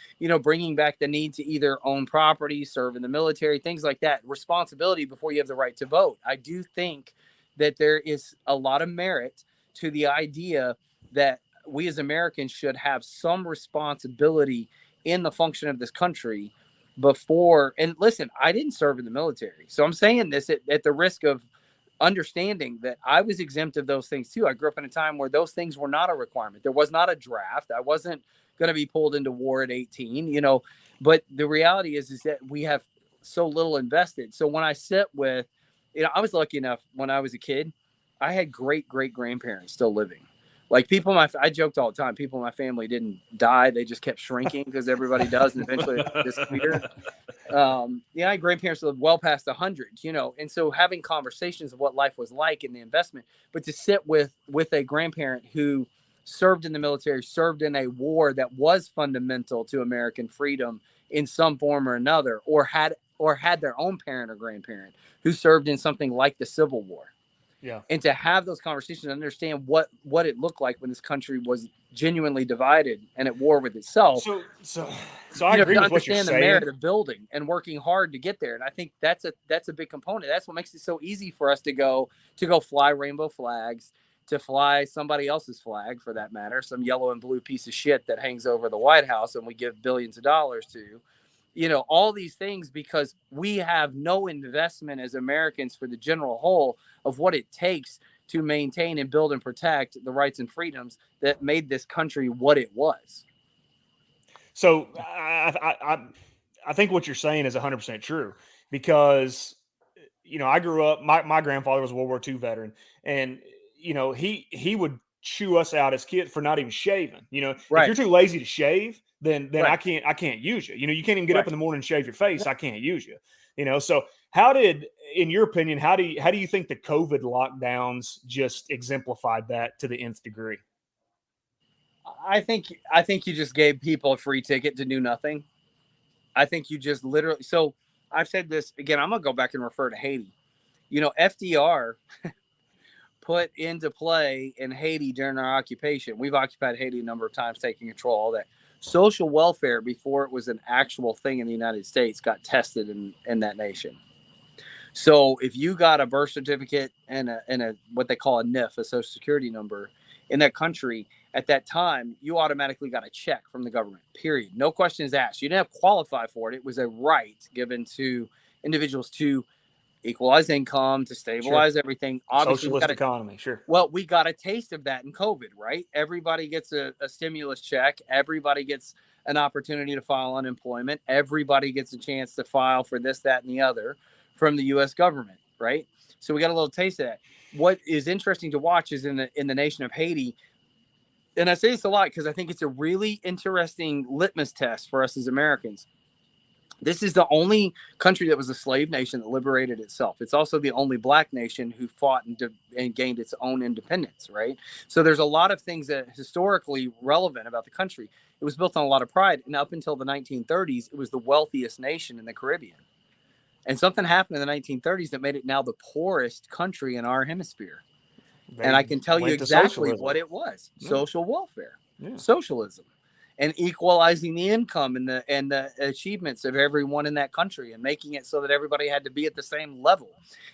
bringing back the need to either own property, serve in the military, things like that, responsibility before you have the right to vote. I do think that there is a lot of merit to the idea that we as Americans should have some responsibility in the function of this country before. And listen, I didn't serve in the military, so I'm saying this at the risk of understanding that I was exempt of those things too. I grew up in a time where those things were not a requirement. There was not a draft. I wasn't going to be pulled into war at 18, but the reality is that we have so little invested. So when I sit with, I was lucky enough when I was a kid, I had great grandparents still living. Like I joked all the time, people in my family didn't die. They just kept shrinking because everybody does. And eventually it disappeared. I had grandparents that lived well past 100, and so having conversations of what life was like in the investment, but to sit with a grandparent who served in the military, served in a war that was fundamental to American freedom in some form or another, or had their own parent or grandparent who served in something like the Civil War. Yeah. And to have those conversations and understand what it looked like when this country was genuinely divided and at war with itself. So I agree with what you're saying. To understand the merit of building and working hard to get there. And I think that's a big component. That's what makes it so easy for us to go fly rainbow flags, to fly somebody else's flag for that matter, some yellow and blue piece of shit that hangs over the White House and we give billions of dollars to. All these things, because we have no investment as Americans for the general whole of what it takes to maintain and build and protect the rights and freedoms that made this country what it was. So I think what you're saying is 100% true, because, I grew up, my grandfather was a World War II veteran, and, he would chew us out as kids for not even shaving. Right. If you're too lazy to shave, then right. I can't use you. You can't even get up in the morning and shave your face. I can't use you. So how did, in your opinion, how do you think the COVID lockdowns just exemplified that to the nth degree? I think you just gave people a free ticket to do nothing. I think you just literally. So I've said this again. I'm gonna go back and refer to Haiti. FDR put into play in Haiti during our occupation. We've occupied Haiti a number of times, taking control, all that. Social welfare, before it was an actual thing in the United States, got tested in that nation. So if you got a birth certificate and a what they call a NIF, a social security number, in that country at that time, you automatically got a check from the government, period. No questions asked. You didn't have to qualify for it. It was a right given to individuals to equalize income, to stabilize everything. Obviously, Socialist economy, sure. well, we got a taste of that in COVID, right? Everybody gets a stimulus check. Everybody gets an opportunity to file unemployment. Everybody gets a chance to file for this, that, and the other from the U.S. government, right? So we got a little taste of that. What is interesting to watch is in the nation of Haiti, and I say this a lot because I think it's a really interesting litmus test for us as Americans. This is the only country that was a slave nation that liberated itself. It's also the only black nation who fought and gained its own independence, right? So there's a lot of things that are historically relevant about the country. It was built on a lot of pride. And up until the 1930s, it was the wealthiest nation in the Caribbean. And something happened in the 1930s that made it now the poorest country in our hemisphere. And I can tell you exactly what it was. Social welfare, socialism, and equalizing the income and the achievements of everyone in that country and making it so that everybody had to be at the same level.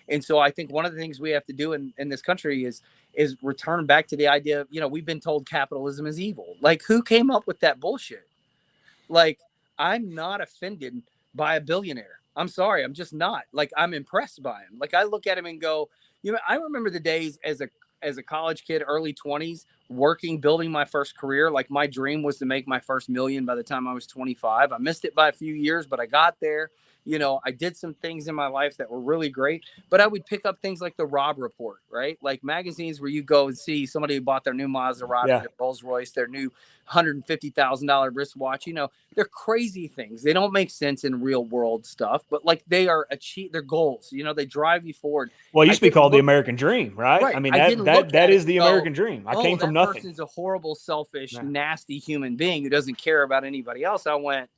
And so I think one of the things we have to do in this country is return back to the idea of, we've been told capitalism is evil. Like, who came up with that bullshit? Like, I'm not offended by a billionaire. I'm sorry. I'm just not. Like, I'm impressed by him. Like, I look at him and go, I remember the days as a college kid, early 20s, working, building my first career. Like, my dream was to make my first $1 million by the time I was 25. I missed it by a few years, but I got there. I did some things in my life that were really great, but I would pick up things like the Robb Report, right? Like magazines where you go and see somebody who bought their new Maserati, their Rolls Royce, their new $150,000 wristwatch. They're crazy things. They don't make sense in real world stuff, but like they are their goals. They drive you forward. Well, it used to be called the American Dream, right? Right. I mean, that is the American dream. I came from nothing. That person's a horrible, selfish, nasty human being who doesn't care about anybody else. I went,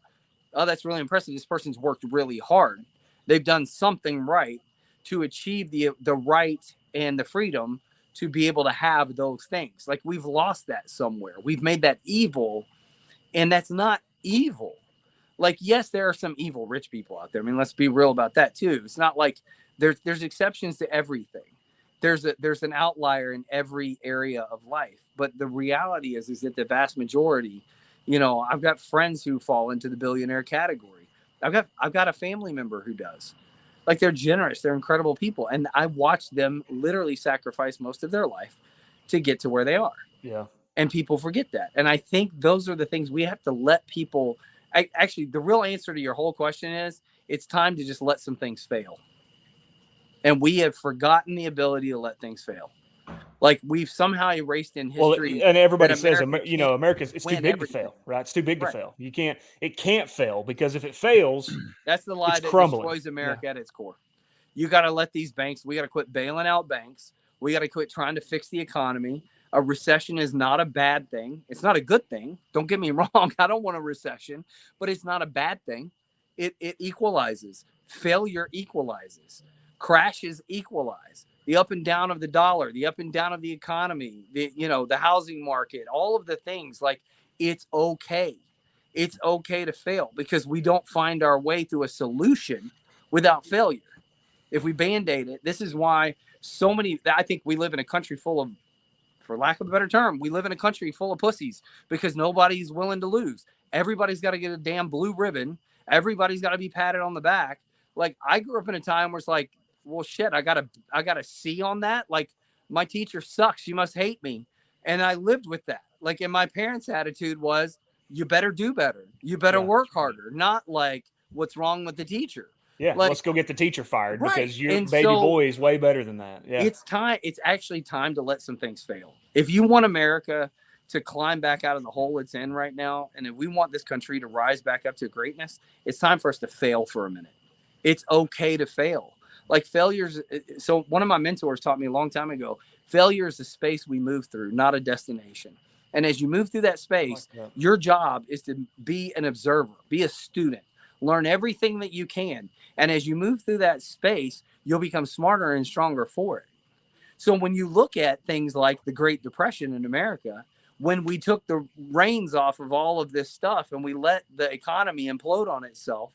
oh, that's really impressive. This person's worked really hard. They've done something right to achieve the right and the freedom to be able to have those things. Like, we've lost that somewhere. We've made that evil, and that's not evil. Like, yes, there are some evil rich people out there. I mean, let's be real about that too. It's not like there's exceptions to everything. There's an outlier in every area of life. But the reality is that the vast majority, I've got friends who fall into the billionaire category. I've got a family member who does. Like, they're generous. They're incredible people. And I watch them literally sacrifice most of their life to get to where they are. Yeah. And people forget that. And I think those are the things we have to let people. Actually, the real answer to your whole question is it's time to just let some things fail. And we have forgotten the ability to let things fail. Like, we've somehow erased in history. Well, and everybody says, America's it's too big to fail, right? It's too big to fail. It can't fail, because if it fails, that's the lie that destroys America at its core. You got to let these banks, we got to quit bailing out banks. We got to quit trying to fix the economy. A recession is not a bad thing. It's not a good thing. Don't get me wrong. I don't want a recession, but it's not a bad thing. It equalizes. Failure equalizes. Crashes equalize. The up and down of the dollar, the up and down of the economy, the housing market, all of the things. Like, it's okay. It's okay to fail, because we don't find our way through a solution without failure. If we band-aid it, this is why I think we live in a country full of, for lack of a better term, we live in a country full of pussies, because nobody's willing to lose. Everybody's got to get a damn blue ribbon. Everybody's got to be patted on the back. Like, I grew up in a time where it's like, well, shit, I got a C on that. Like, my teacher sucks. She must hate me. And I lived with that. Like, and my parents' attitude was, you better do better. You better work harder. Not like, what's wrong with the teacher? Yeah, like, let's go get the teacher fired, because your baby boy is way better than that. Yeah, it's actually time to let some things fail. If you want America to climb back out of the hole it's in right now, and if we want this country to rise back up to greatness, it's time for us to fail for a minute. It's okay to fail. Like, failures. So one of my mentors taught me a long time ago, failure is a space we move through, not a destination. And as you move through that space, your job is to be an observer, be a student, learn everything that you can. And as you move through that space, you'll become smarter and stronger for it. So when you look at things like the Great Depression in America, when we took the reins off of all of this stuff and we let the economy implode on itself,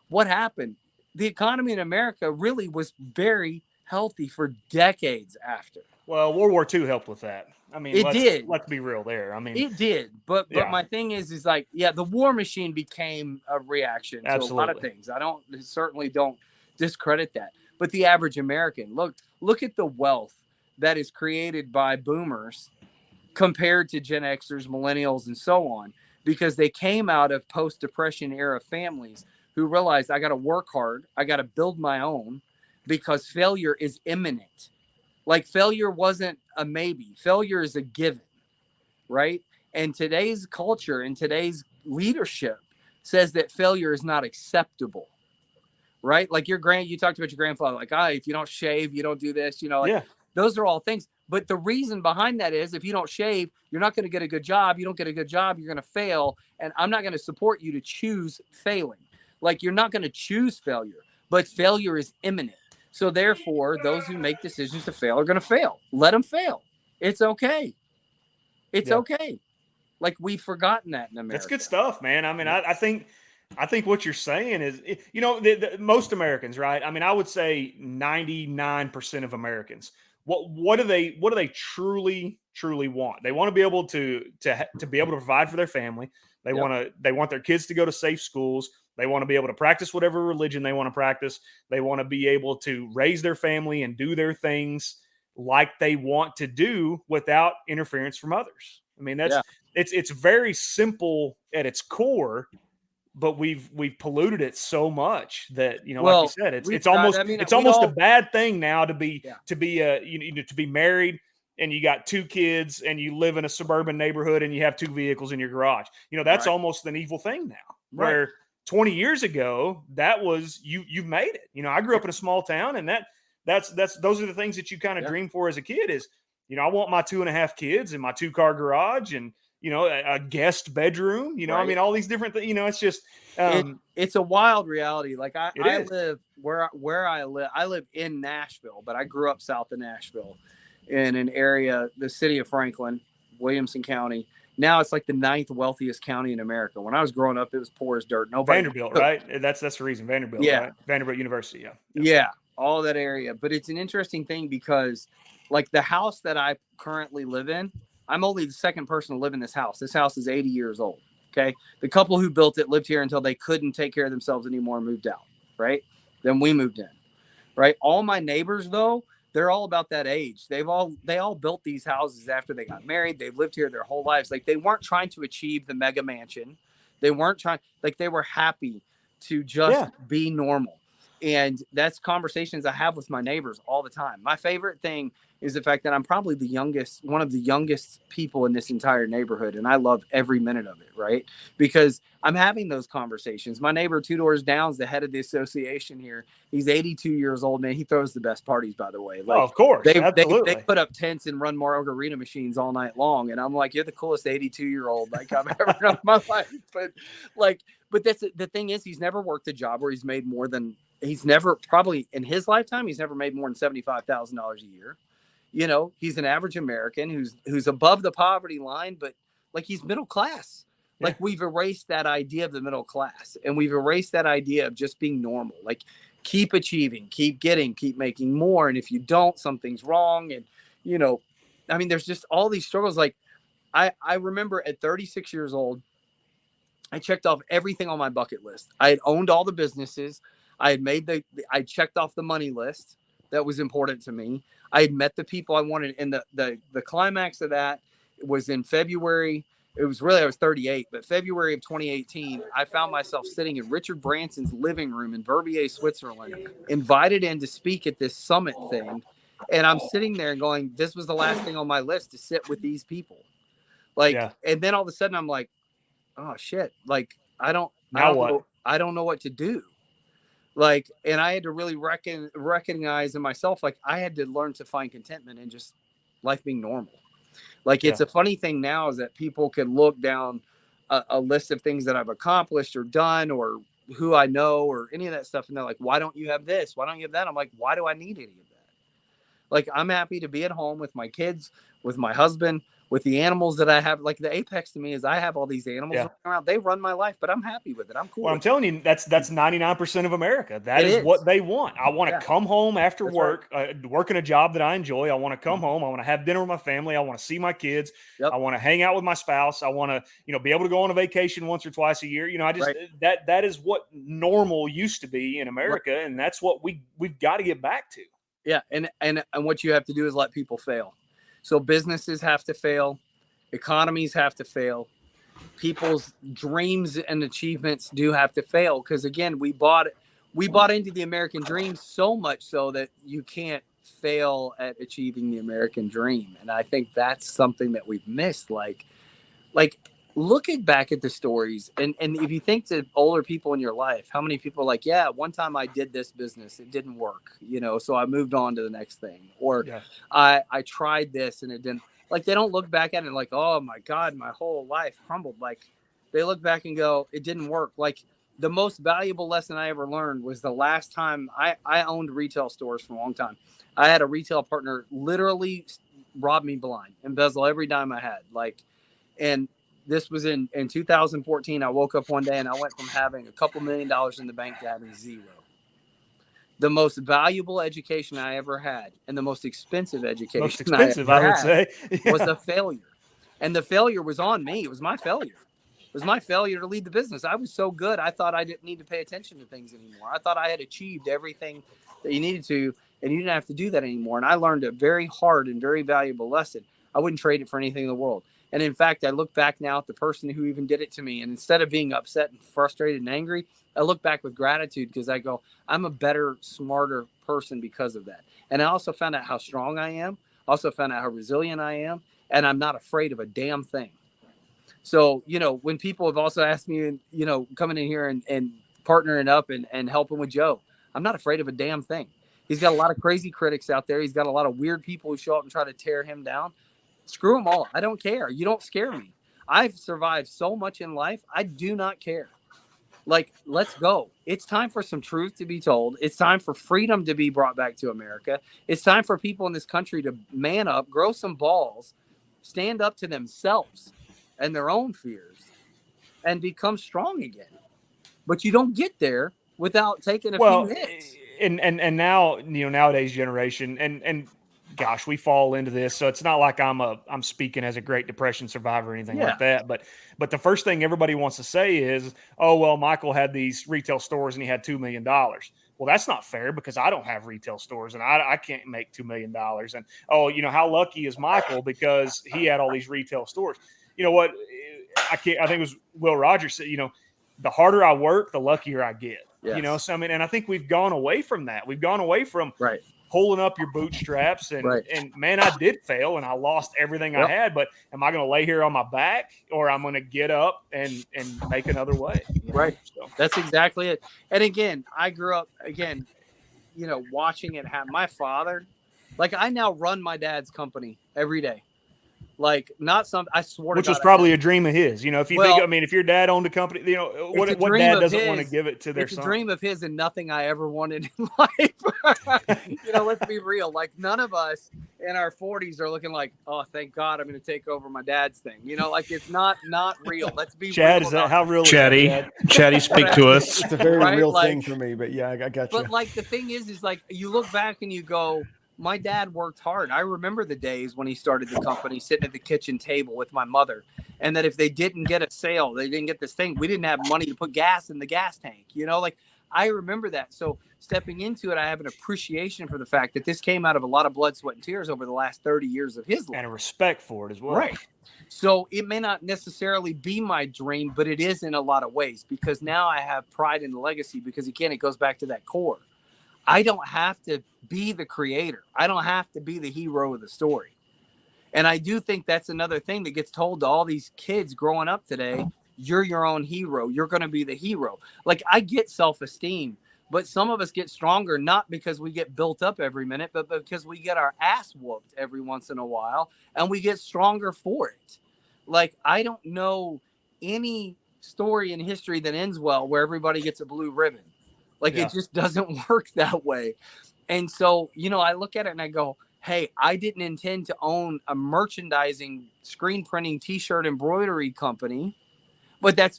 what happened? The economy in America really was very healthy for decades after. Well, World War II helped with that. I mean, let's be real there. I mean, it did. But yeah. my thing is like, yeah, the war machine became a reaction to a lot of things. I certainly don't discredit that. But the average American, look at the wealth that is created by boomers compared to Gen Xers, millennials, and so on, because they came out of post-Depression era families who realized I got to work hard. I got to build my own because failure is imminent. Like failure wasn't a maybe. Failure is a given, right? And today's culture and today's leadership says that failure is not acceptable, right? Like you talked about your grandfather, like, if you don't shave, you don't do this, those are all things. But the reason behind that is if you don't shave, you're not going to get a good job. You don't get a good job, you're going to fail. And I'm not going to support you to choose failing. Like you're not going to choose failure, but failure is imminent. So therefore, those who make decisions to fail are going to fail. Let them fail. It's okay. It's okay. Like we've forgotten that in America. That's good stuff, man. I mean, I think what you're saying is, most Americans, right? I mean, I would say 99% of Americans. What do they truly want? They want to be able to be able to provide for their family. They want their kids to go to safe schools. They want to be able to practice whatever religion they want to practice. They want to be able to raise their family and do their things like they want to do without interference from others. I mean, it's very simple at its core, but we've polluted it so much that, like you said, it's almost a bad thing now to be married and you got 2 kids and you live in a suburban neighborhood and you have 2 vehicles in your garage. That's almost an evil thing now. Right. Where 20 years ago, that was you've made it. I grew up in a small town, and those are the things that you kind of dream for as a kid is, I want my 2.5 kids and my 2-car garage and, a guest bedroom, right. I mean, all these different things, it's just, it's a wild reality. Like I live where I live. I live in Nashville, but I grew up south of Nashville in an area, the city of Franklin, Williamson County. Now it's like the 9th wealthiest county in America. When I was growing up, it was poor as dirt. Vanderbilt, right? That's the reason. Vanderbilt, right? Vanderbilt University, yeah, all that area. But it's an interesting thing because, like the house that I currently live in, I'm only the second person to live in this house. This house is 80 years old. Okay, the couple who built it lived here until they couldn't take care of themselves anymore and moved out. Right? Then we moved in. Right? All my neighbors, though, they're all about that age. They all built these houses after they got married. They've lived here their whole lives. Like they weren't trying to achieve the mega mansion. They weren't trying, like they were happy to just be normal. And that's conversations I have with my neighbors all the time. My favorite thing is the fact that I'm probably one of the youngest people in this entire neighborhood. And I love every minute of it, right? Because I'm having those conversations. My neighbor 2 doors down is the head of the association here. He's 82 years old, man. He throws the best parties, by the way. Like, of course. They put up tents and run margarita machines all night long. And I'm like, you're the coolest 82-year-old like I've ever known in my life. But that's the thing is he's never worked a job where he's made more than he's never probably in his lifetime. He's never made more than $75,000 a year. He's an average American who's above the poverty line, but like he's middle class. Like we've erased that idea of the middle class and we've erased that idea of just being normal. Like keep achieving, keep getting, keep making more. And if you don't, something's wrong. And, there's just all these struggles. Like I remember at 36 years old, I checked off everything on my bucket list. I had owned all the businesses. I had I checked off the money list that was important to me. I had met the people I wanted. And the climax of that was in February. It was really, I was 38, but February of 2018, I found myself sitting in Richard Branson's living room in Verbier, Switzerland, invited in to speak at this summit thing. And I'm sitting there going, this was the last thing on my list to sit with these people. And then all of a sudden I'm like, oh shit. Like, I don't know what to do. Like, and I had to really recognize in myself, like I had to learn to find contentment in just life being normal. Like, it's a funny thing now is that people can look down a list of things that I've accomplished or done or who I know or any of that stuff. And they're like, why don't you have this? Why don't you have that? I'm like, why do I need any of that? Like, I'm happy to be at home with my kids, with my husband, with the animals that I have. Like, the apex to me is I have all these animals running around. They run my life, but I'm happy with it. I'm cool. Well, I'm telling you, that's 99% of America. That is what they want. I want to come home after work, working a job that I enjoy. I want to come home. I want to have dinner with my family. I want to see my kids. I want to hang out with my spouse. I want to, be able to go on a vacation once or twice a year. I just that is what normal used to be in America, and that's what we've got to get back to. Yeah, and what you have to do is let people fail. So businesses have to fail, economies have to fail, people's dreams and achievements do have to fail. Because again, we bought into the American dream so much so that you can't fail at achieving the American dream. And I think that's something that we've missed. Like looking back at the stories, and if you think to older people in your life, how many people are like, yeah, one time I did this business, it didn't work, so I moved on to the next thing, or I tried this and it didn't. Like, they don't look back at it like, oh my God, my whole life crumbled. Like, they look back and go, it didn't work. Like, the most valuable lesson I ever learned was the last time I owned retail stores for a long time. I had a retail partner literally rob me blind, embezzle every dime I had. And this was in 2014. I woke up one day and I went from having a couple $1 million in the bank to having zero. The most valuable education I ever had, and the most expensive education I would say, was a failure. And the failure was on me. It was my failure. It was my failure to lead the business. I was so good, I thought I didn't need to pay attention to things anymore. I thought I had achieved everything that you needed to, and you didn't have to do that anymore. And I learned a very hard and very valuable lesson. I wouldn't trade it for anything in the world. And in fact, I look back now at the person who even did it to me, and instead of being upset and frustrated and angry, I look back with gratitude, because I go, I'm a better, smarter person because of that. And I also found out how strong I am, also found out how resilient I am, and I'm not afraid of a damn thing. So, when people have also asked me, coming in here and partnering up and helping with Joe, I'm not afraid of a damn thing. He's got a lot of crazy critics out there. He's got a lot of weird people who show up and try to tear him down. Screw them all. I don't care. You don't scare me. I've survived so much in life. I do not care. Like, let's go. It's time for some truth to be told. It's time for freedom to be brought back to America. It's time for people in this country to man up, grow some balls, stand up to themselves and their own fears, and become strong again. But you don't get there without taking a few hits. And now, nowadays generation, and gosh, we fall into this. So it's not like I'm speaking as a Great Depression survivor or anything like that. But the first thing everybody wants to say is, oh, well, Michael had these retail stores and he had $2 million. Well, that's not fair, because I don't have retail stores and I can't make $2 million. And, oh, how lucky is Michael because he had all these retail stores. You know what? I think it was Will Rogers said, the harder I work, the luckier I get. Yes. So, and I think we've gone away from that. We've gone away from pulling up your bootstraps and man, I did fail and I lost everything I had, but am I going to lay here on my back, or I'm going to get up and make another way? So. That's exactly it. And again, I grew up watching it happen. My father, I now run my dad's company every day. I swear to God, which was probably a dream of his. If you if your dad owned a company, what dad doesn't want to give it to their son? It's a dream of his and nothing I ever wanted in life. Let's be real. None of us in our 40s are looking like, oh, thank God I'm going to take over my dad's thing. It's not real. Let's be Chad, real. Is that how real? Chatty, speak to us. It's a very real thing for me, but yeah, I got you. But the thing is you look back and you go, my dad worked hard. I remember the days when he started the company, sitting at the kitchen table with my mother, and that if they didn't get a sale, they didn't get this thing, we didn't have money to put gas in the gas tank. I remember that. So stepping into it, I have an appreciation for the fact that this came out of a lot of blood, sweat, and tears over the last 30 years of his life. And a respect for it as well. Right. So it may not necessarily be my dream, but it is in a lot of ways, because now I have pride in the legacy, because again, it goes back to that core. I don't have to be the creator. I don't have to be the hero of the story. And I do think that's another thing that gets told to all these kids growing up today. You're your own hero. You're going to be the hero. I get self-esteem, but some of us get stronger, not because we get built up every minute, but because we get our ass whooped every once in a while, and we get stronger for it. I don't know any story in history that ends well where everybody gets a blue ribbon. It just doesn't work that way. And so, I look at it and I go, hey, I didn't intend to own a merchandising, screen printing, t-shirt embroidery company, but that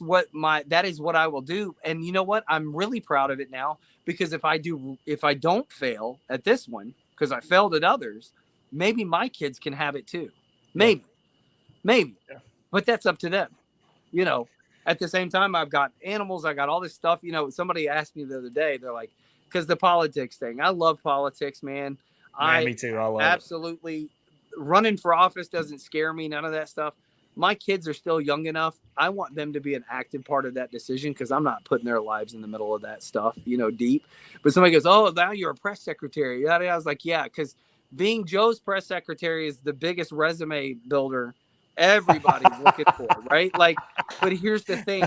is what I will do. And you know what? I'm really proud of it now, because if I don't fail at this one, because I failed at others, maybe my kids can have it too. Maybe. Yeah. But that's up to them. You know, at the same time, I've got animals. I got all this stuff. You know, somebody asked me the other day, they're like, because the politics thing, I love politics, man. Me too. I love absolutely it. Running for office doesn't scare me. None of that stuff. My kids are still young enough. I want them to be an active part of that decision, because I'm not putting their lives in the middle of that stuff, you know, deep. But somebody goes, oh, now you're a press secretary. I was like, yeah, because being Joe's press secretary is the biggest resume builder everybody's looking for, right? Like, but here's the thing.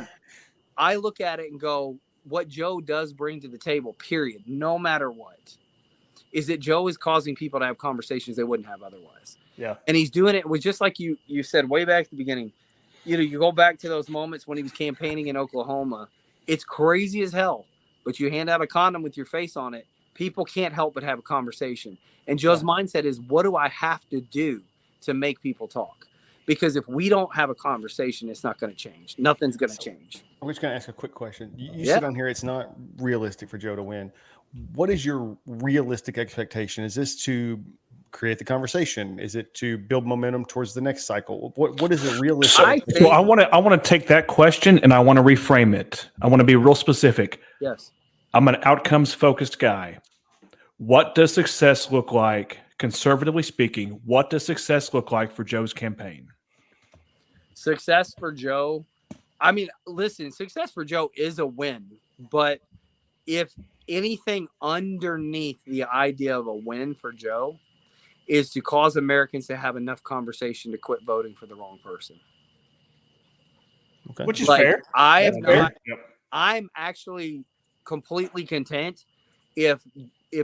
I look at it and go, what Joe does bring to the table, period, no matter what, is that Joe is causing people to have conversations they wouldn't have otherwise. Yeah. And he's doing it with, just like you said way back at the beginning, you know, you go back to those moments when he was campaigning in Oklahoma. It's crazy as hell, but you hand out a condom with your face on it, people can't help but have a conversation. And Joe's mindset is, what do I have to do to make people talk? Because if we don't have a conversation, it's not going to change. Nothing's going to change. I'm just going to ask a quick question. You said on here it's not realistic for Joe to win. What is your realistic expectation? Is this to create the conversation? Is it to build momentum towards the next cycle? What is it realistic? Well, I want to take that question and I want to reframe it. I want to be real specific. Yes. I'm an outcomes focused guy. What does success look like, conservatively speaking? What does success look like for Joe's campaign? Success for Joe. I mean, listen, success for Joe is a win, but if anything underneath the idea of a win for Joe is to cause Americans to have enough conversation to quit voting for the wrong person. Okay. Which is fair. I'm actually completely content if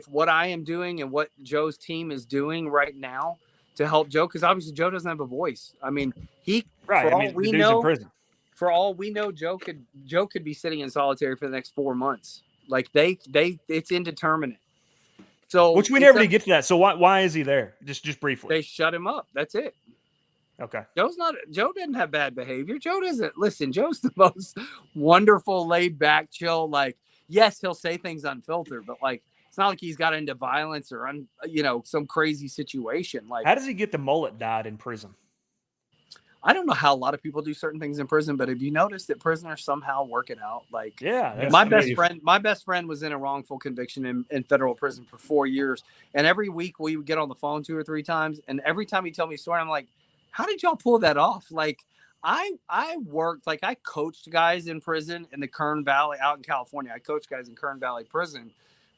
what I am doing and what Joe's team is doing right now to help Joe, because obviously Joe doesn't have a voice. I mean, for all we know, Joe could be sitting in solitary for the next 4 months. Like it's indeterminate. So which we never did get to that. So why is he there? Just briefly. They shut him up. That's it. Okay. Joe didn't have bad behavior. Joe doesn't listen. Joe's the most wonderful, laid back, chill. Like, yes, he'll say things unfiltered, but like, it's not like he's got into violence or some crazy situation. Like, how does he get the mullet dyed in prison? I don't know how a lot of people do certain things in prison, but have you noticed that prisoners somehow work it out? Like, yeah, my best friend was in a wrongful conviction in federal prison for 4 years. And every week we would get on the phone 2 or 3 times. And every time he tell me a story, I'm like, how did y'all pull that off? Like, I worked, like I coached guys in prison in the Kern Valley out in California. I coached guys in Kern Valley prison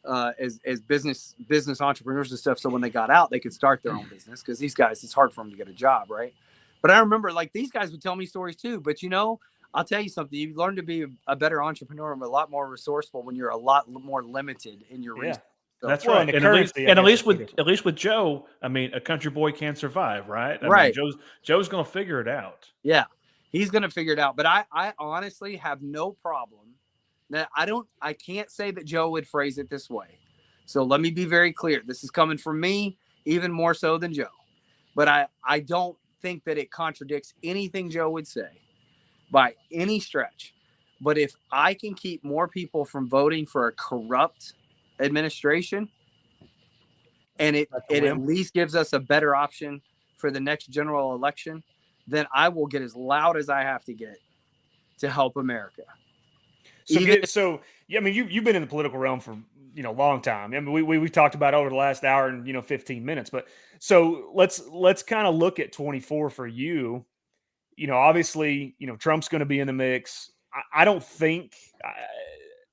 as business entrepreneurs and stuff. So when they got out, they could start their own business, because these guys, it's hard for them to get a job. Right. But I remember, like, these guys would tell me stories too. But, I'll tell you something. You learn to be a better entrepreneur and a lot more resourceful when you're a lot more limited in your resources. That's right. And at least with Joe, I mean, a country boy can't survive, right? I mean, Joe's going to figure it out. Yeah, he's going to figure it out. But I honestly have no problem. Now, I can't say that Joe would phrase it this way. So let me be very clear. This is coming from me, even more so than Joe. But I don't think that it contradicts anything Joe would say by any stretch. But if I can keep more people from voting for a corrupt administration, and it at least gives us a better option for the next general election, then I will get as loud as I have to get to help America. I mean, you've been in the political realm for a long time. I mean, we talked about it over the last hour and 15 minutes. But so let's kind of look at 24 for you. Obviously, Trump's going to be in the mix. I don't think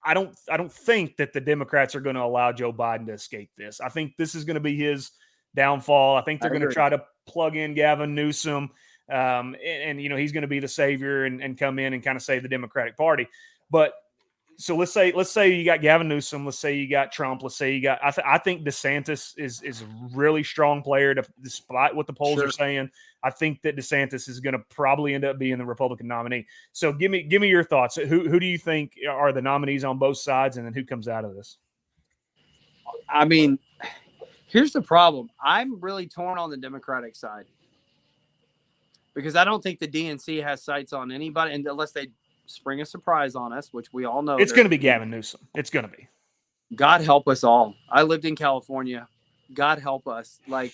that the Democrats are going to allow Joe Biden to escape this. I think this is going to be his downfall. I think they're going to try to plug in Gavin Newsom, and he's going to be the savior and come in and kind of save the Democratic Party. But so let's say you got Gavin Newsom. Let's say you got Trump. Let's say you got. I think DeSantis is a really strong player, despite what the polls are saying. I think that DeSantis is going to probably end up being the Republican nominee. So give me your thoughts. Who do you think are the nominees on both sides, and then who comes out of this? I mean, Here's the problem. I'm really torn on the Democratic side because I don't think the DNC has sights on anybody, and unless they spring a surprise on us, which we all know It's going to be Gavin Newsom. It's going to be. God help us all. I lived in California. God help us. Like,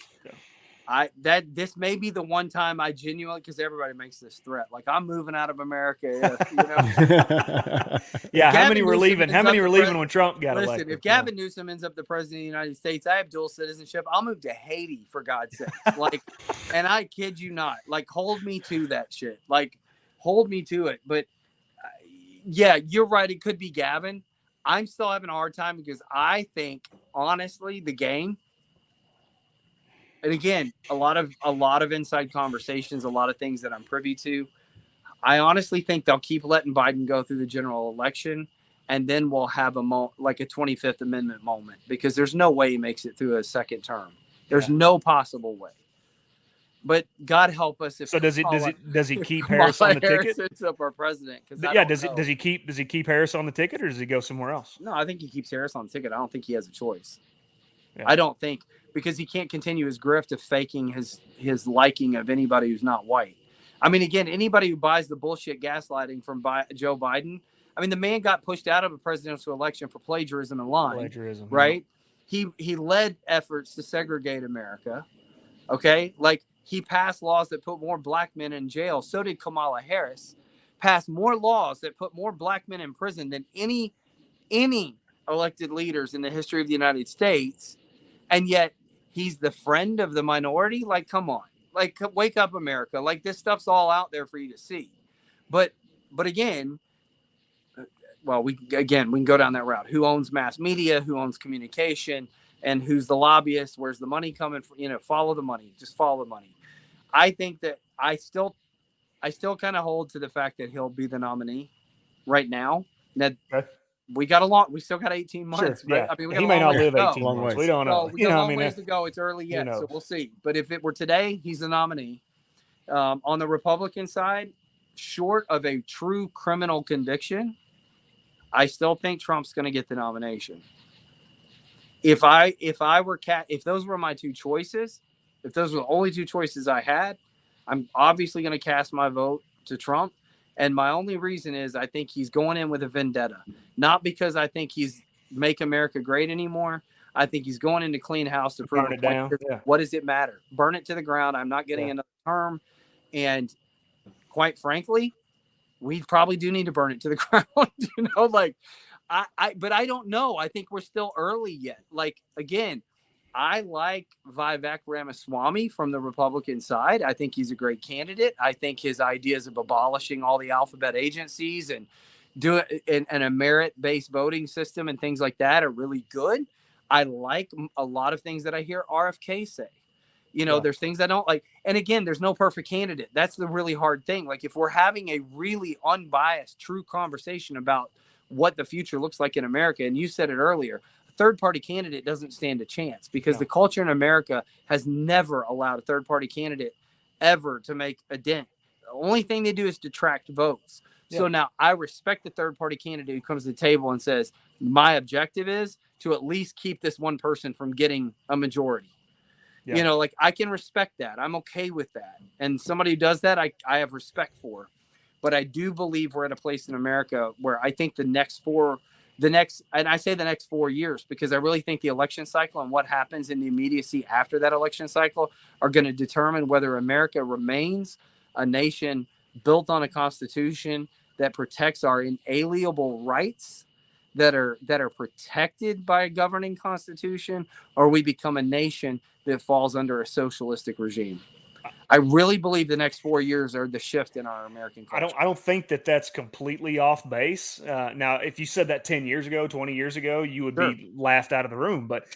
this may be the one time I genuinely, because everybody makes this threat, like I'm moving out of America. If, you know, yeah, how Gavin many were Newsom leaving? How ends many up were the leaving when Trump got Listen, elected? if Gavin Newsom ends up the president of the United States, I have dual citizenship. I'll move to Haiti for God's sake. Like, and I kid you not. Like, hold me to that shit. Like, hold me to it. But yeah, you're right. It could be Gavin. I'm still having a hard time because I think, honestly, the game. And again, a lot of inside conversations, a lot of things that I'm privy to. I honestly think they'll keep letting Biden go through the general election, and then we'll have like a 25th Amendment moment because there's no way he makes it through a second term. There's no possible way. But God help us if. So does he keep Harris on the ticket? Ends up our president. Does he keep Harris on the ticket or does he go somewhere else? No, I think he keeps Harris on the ticket. I don't think he has a choice. Yeah. I don't think, because he can't continue his grift of faking his liking of anybody who's not white. I mean, again, anybody who buys the bullshit gaslighting from Joe Biden. I mean, the man got pushed out of a presidential election for plagiarism and lying. Right? Yeah. He led efforts to segregate America. Okay, like he passed laws that put more black men in jail. So did Kamala Harris. Passed more laws that put more black men in prison than any elected leaders in the history of the United States. And yet he's the friend of the minority. Like, come on, like, wake up, America. Like, this stuff's all out there for you to see. But again, well, we can go down that route. Who owns mass media? Who owns communication? And who's the lobbyist? Where's the money coming from? You know, follow the money. Just follow the money. I think that I still kind of hold to the fact that he'll be the nominee right now. That we still got 18 months. Sure, right? yeah. I mean, he may not live 18 Long months. ways. We don't know. So, we got a long ways to go. It's early yet, so we'll see. But if it were today, he's the nominee. On the Republican side, short of a true criminal conviction, I still think Trump's going to get the nomination. If those were my two choices, if those were the only two choices I had, I'm obviously going to cast my vote to Trump. And my only reason is I think he's going in with a vendetta, not because I think he's make America great anymore. I think he's going in to clean house to prove it down. Yeah. What does it matter? Burn it to the ground. I'm not getting another term. And quite frankly, we probably do need to burn it to the ground. You know, like but I don't know. I think we're still early yet. Like, again, I like Vivek Ramaswamy from the Republican side. I think he's a great candidate. I think his ideas of abolishing all the alphabet agencies and do it in a merit-based voting system and things like that are really good. I like a lot of things that I hear RFK say. You know, there's things I don't like. And again, there's no perfect candidate. That's the really hard thing. Like, if we're having a really unbiased, true conversation about what the future looks like in America, and you said it earlier, third-party candidate doesn't stand a chance because the culture in America has never allowed a third-party candidate ever to make a dent. The only thing they do is detract votes. Yeah. So now I respect the third-party candidate who comes to the table and says, my objective is to at least keep this one person from getting a majority. Yeah. You know, like, I can respect that. I'm okay with that. And somebody who does that, I have respect for. But I do believe we're at a place in America where I think the next 4 years, because I really think the election cycle and what happens in the immediacy after that election cycle are going to determine whether America remains a nation built on a constitution that protects our inalienable rights that are protected by a governing constitution, or we become a nation that falls under a socialistic regime. I really believe the next 4 years are the shift in our American culture. I don't think that that's completely off base. Now, if you said that 10 years ago, 20 years ago, you would be laughed out of the room. But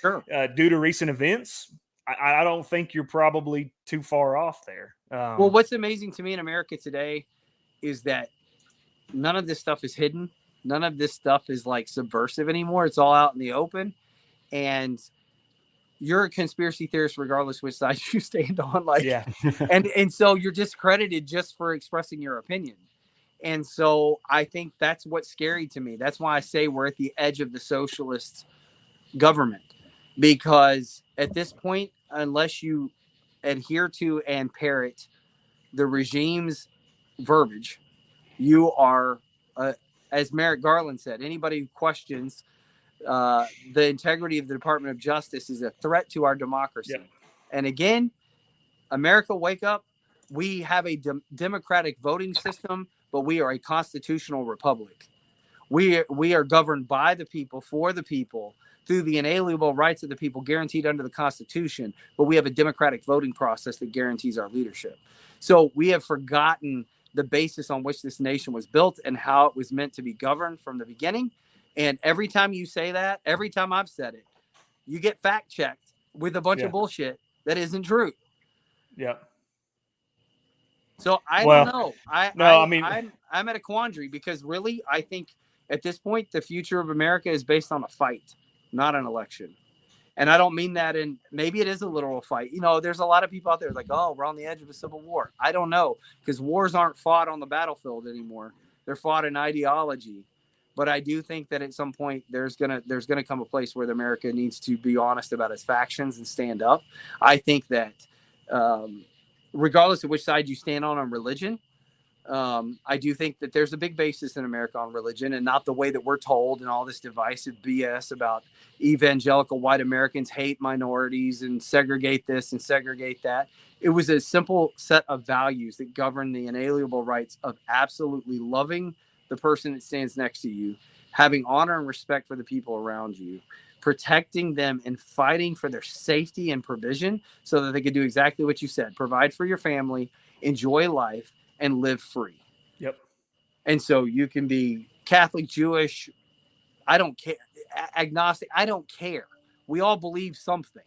due to recent events, I don't think you're probably too far off there. Well, what's amazing to me in America today is that none of this stuff is hidden. None of this stuff is like subversive anymore. It's all out in the open. And you're a conspiracy theorist regardless which side you stand on. Like, and so you're discredited just for expressing your opinion. And so I think that's what's scary to me. That's why I say we're at the edge of the socialist government. because at this point, unless you adhere to and parrot the regime's verbiage, you are, as Merrick Garland said, anybody who questions the integrity of the Department of Justice is a threat to our democracy. Yep. And again, America, wake up. We have a democratic voting system, but we are a constitutional republic. We are governed by the people, for the people, through the inalienable rights of the people guaranteed under the Constitution, but we have a democratic voting process that guarantees our leadership. So we have forgotten the basis on which this nation was built and how it was meant to be governed from the beginning. And every time you say that, every time I've said it, you get fact checked with a bunch of bullshit that isn't true. Yep. So I don't know. I'm at a quandary because really, I think at this point, the future of America is based on a fight, not an election. And I don't mean that in, maybe it is a literal fight. You know, there's a lot of people out there like, oh, we're on the edge of a civil war. I don't know, because wars aren't fought on the battlefield anymore. They're fought in ideology. But I do think that at some point there's gonna come a place where America needs to be honest about its factions and stand up. I think that regardless of which side you stand on religion, I do think that there's a big basis in America on religion, and not the way that we're told and all this divisive BS about evangelical white Americans hate minorities and segregate this and segregate that. It was a simple set of values that govern the inalienable rights of absolutely loving the person that stands next to you, having honor and respect for the people around you, protecting them and fighting for their safety and provision so that they could do exactly what you said, provide for your family, enjoy life, and live free. Yep. And so you can be Catholic, Jewish, I don't care, agnostic, I don't care. We all believe something.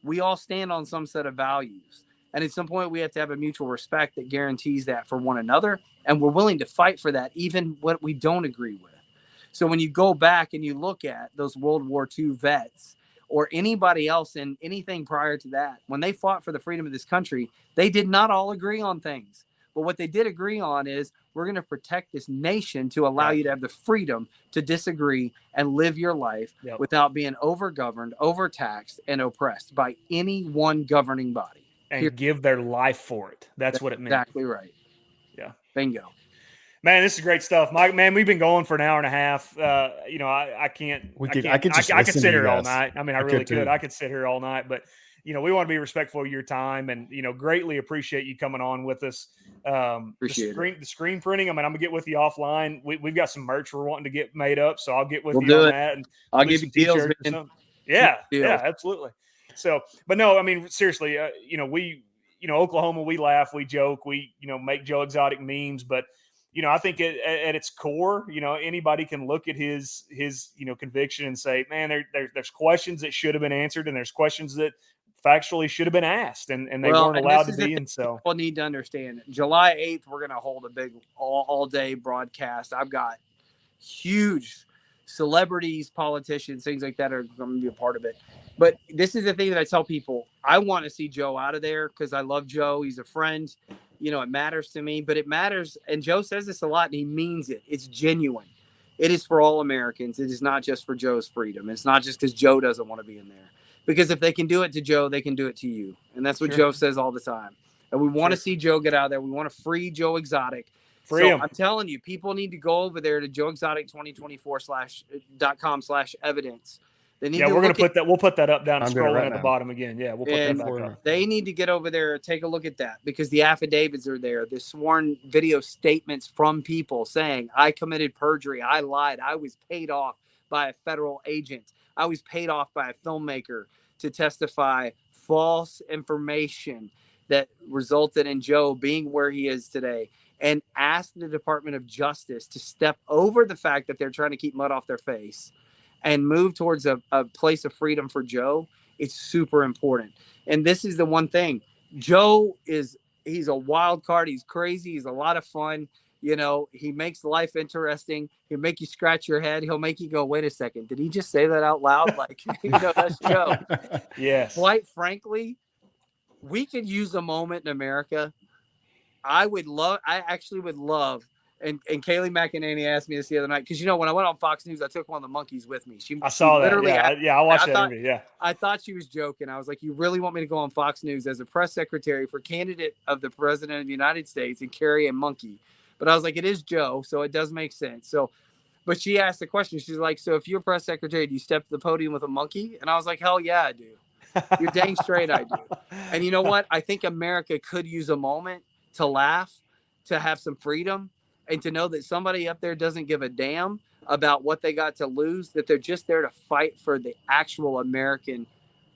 We all stand on some set of values. And at some point, we have to have a mutual respect that guarantees that for one another. And we're willing to fight for that, even what we don't agree with. So when you go back and you look at those World War II vets or anybody else in anything prior to that, when they fought for the freedom of this country, they did not all agree on things. But what they did agree on is we're going to protect this nation to allow you to have the freedom to disagree and live your life without being overgoverned, overtaxed, and oppressed by any one governing body. And give their life for it. That's what it means. Exactly right. Yeah. Bingo. Man, this is great stuff, Mike. Man, we've been going for an hour and a half. You know, I could sit here all night. I mean, I really could. I could sit here all night, but you know, we want to be respectful of your time, and you know, greatly appreciate you coming on with us. The screen printing. I mean, I'm gonna get with you offline. We've got some merch we're wanting to get made up, so I'll get with you on that, and I'll give you deals. Yeah, absolutely. So, but no, I mean, seriously, you know, Oklahoma, we laugh, we joke, we, you know, make Joe Exotic memes, but, you know, I think at its core, you know, anybody can look at his, you know, conviction and say, man, there's questions that should have been answered, and there's questions that factually should have been asked, and they weren't allowed to be. And so people need to understand, July 8th, we're going to hold a big all day broadcast. I've got huge celebrities, politicians, things like that are going to be a part of it. But this is the thing that I tell people. I want to see Joe out of there because I love Joe. He's a friend. You know, it matters to me, but it matters. And Joe says this a lot, and he means it. It's genuine. It is for all Americans. It is not just for Joe's freedom. It's not just because Joe doesn't want to be in there. Because if they can do it to Joe, they can do it to you. And that's what Joe says all the time. And we want to see Joe get out of there. We want to free Joe Exotic. Free him. I'm telling you, people need to go over there to joeexotic2024.com/evidence. They need we're going to put that. We'll put that up down and scrolling at the bottom again. Yeah, we'll put that back up. They need to get over there and take a look at that because the affidavits are there. The sworn video statements from people saying, I committed perjury. I lied. I was paid off by a federal agent. I was paid off by a filmmaker to testify false information that resulted in Joe being where he is today, and ask the Department of Justice to step over the fact that they're trying to keep mud off their face and move towards a place of freedom for Joe. It's super important. And this is the one thing. Joe he's a wild card. He's crazy. He's a lot of fun. You know, he makes life interesting. He'll make you scratch your head. He'll make you go, wait a second. Did he just say that out loud? Like, you know, that's Joe. Yes. Quite frankly, we could use a moment in America. I actually would love And Kaylee McEnany asked me this the other night because when I went on Fox News, I took one of the monkeys with me. I saw that. Literally I watched that interview. Yeah, I thought she was joking. I was like, "You really want me to go on Fox News as a press secretary for candidate of the president of the United States and carry a monkey?" But I was like, "It is Joe, so it does make sense." So, but she asked the question. She's like, "So if you're press secretary, do you step to the podium with a monkey?" And I was like, "Hell yeah, I do. You're dang straight, I do." And you know what? I think America could use a moment to laugh, to have some freedom, and to know that somebody up there doesn't give a damn about what they got to lose, that they're just there to fight for the actual American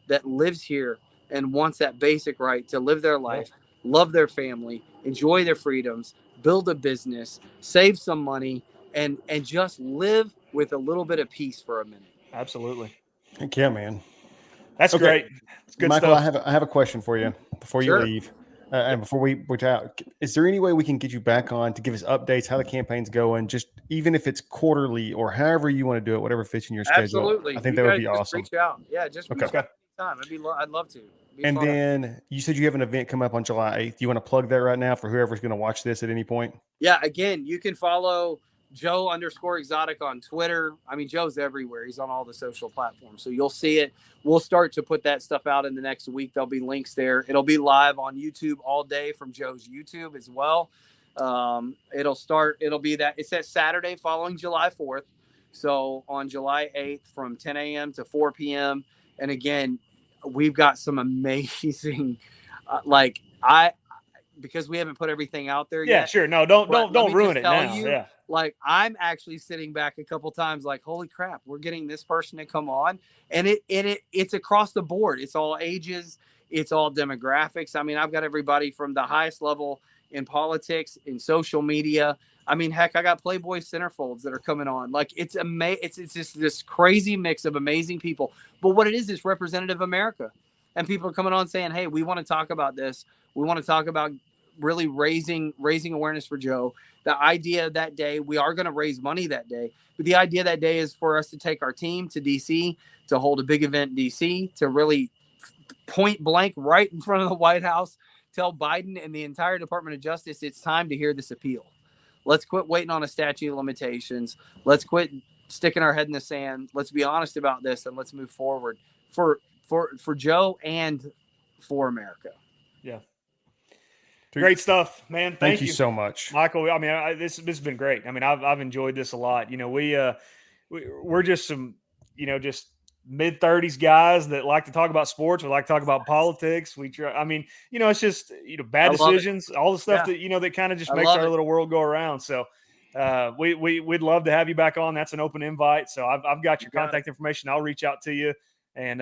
that lives here and wants that basic right to live their life, love their family, enjoy their freedoms, build a business, save some money, and just live with a little bit of peace for a minute. Absolutely. Heck yeah, man. That's great. It's good Michael, stuff. I have a question for you before you leave. And before we out, is there any way we can get you back on to give us updates, how the campaign's going, just even if it's quarterly or however you want to do it, whatever fits in your schedule? Absolutely. I think that would be awesome. Reach out. Yeah, just reach out anytime. I'd love to. And then you said you have an event come up on July 8th. You want to plug that right now for whoever's going to watch this at any point? Yeah, again, you can follow Joe_exotic on Twitter. I mean, Joe's everywhere. He's on all the social platforms. So you'll see it. We'll start to put that stuff out in the next week. There'll be links there. It'll be live on YouTube all day from Joe's YouTube as well. It's that Saturday following July 4th. So on July 8th from 10 a.m. to 4 p.m. And again, we've got some amazing, because we haven't put everything out there yet. Yeah, sure. No, don't ruin it now. Yeah. Like, I'm actually sitting back a couple times like, holy crap, we're getting this person to come on. And it's across the board. It's all ages. It's all demographics. I mean, I've got everybody from the highest level in politics, in social media. I mean, heck, I got Playboy centerfolds that are coming on. Like, it's just this crazy mix of amazing people. But what it is representative America. And people are coming on saying, hey, we want to talk about this. We want to talk about really raising awareness for Joe. The idea that day, we are going to raise money that day. But the idea that day is for us to take our team to D.C., to hold a big event in D.C., to really point blank right in front of the White House, tell Biden and the entire Department of Justice it's time to hear this appeal. Let's quit waiting on a statute of limitations. Let's quit sticking our head in the sand. Let's be honest about this, and let's move forward for Joe and for America. Yeah. Great stuff, man. Thank you so much, Michael. I mean, this has been great. I mean, I've enjoyed this a lot. You know, we're just some, just mid-30s guys that like to talk about sports. We like to talk about politics. We try. I mean, it's just bad decisions, all the stuff that that kind of just makes our little world go around. So, we'd love to have you back on. That's an open invite. So I've got your contact information. I'll reach out to you, and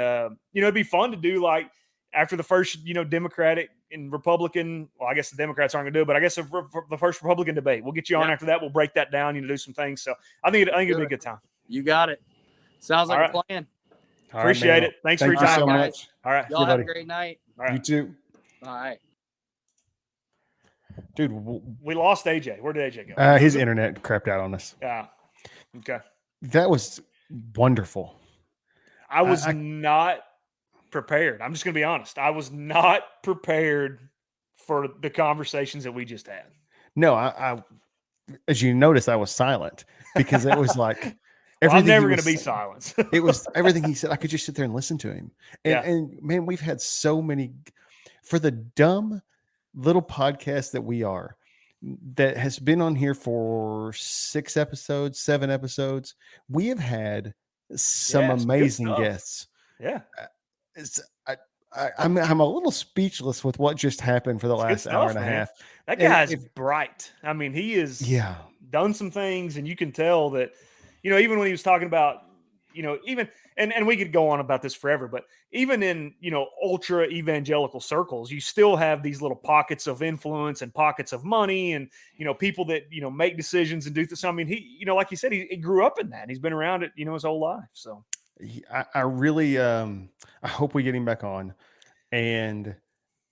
it'd be fun to do like after the first Democratic and Republican. Well, I guess the Democrats aren't going to do it, but I guess the first Republican debate, we'll get you on after that. We'll break that down, do some things. So I think it'd be a good time. You got it. Sounds like a plan. Appreciate it. Thanks for your time, so guys. much. All right. Y'all have a great night. All right. You too. All right. Dude, we lost AJ. Where did AJ go? His internet crapped out on us. Yeah. Okay. That was wonderful. I was not prepared. I'm just going to be honest. I was not prepared for the conversations that we just had. No, I as you noticed, I was silent because it was like I'm never going to be silent. It was everything he said. I could just sit there and listen to him. And man, we've had so many for the dumb little podcast that we are that has been on here for 6 episodes, 7 episodes. We have had some amazing guests. Yeah. I'm a little speechless with what just happened for the last hour and a half. That guy's bright. I mean, he is done some things, and you can tell that, even when he was talking about, even and we could go on about this forever, but even in ultra evangelical circles, you still have these little pockets of influence and pockets of money, and people that make decisions and do this. I mean, he like you said, he grew up in that. And he's been around it his whole life. So I really I hope we get him back on, and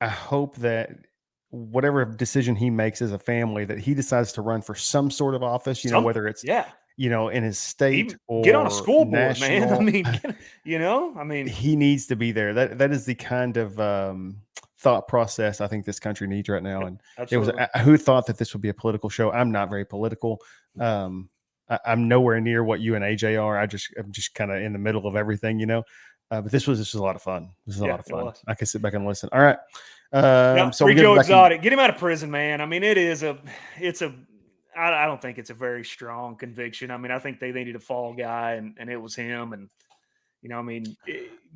I hope that whatever decision he makes as a family, that he decides to run for some sort of office, whether it's in his state or get on a school board, national, man. I mean, he needs to be there. That is the kind of thought process I think this country needs right now. And Absolutely. who thought that this would be a political show? I'm not very political. I'm nowhere near what you and AJ are. I'm just kind of in the middle of everything, but this was a lot of fun. This is a lot of fun. I can sit back and listen. All right. So free Joe Exotic, get him out of prison, man. I mean, I don't think it's a very strong conviction. I mean, I think they needed a fall guy, and it was him. And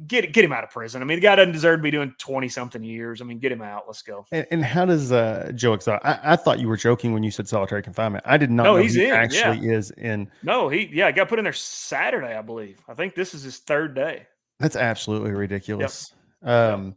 get him out of prison. I mean, the guy doesn't deserve to be doing 20-something years. I mean, get him out. Let's go. And how does Joe Exotic? I thought you were joking when you said solitary confinement. I did not know he's he in. Actually is in. No, he got put in there Saturday, I believe. I think this is his third day. That's absolutely ridiculous. Yep.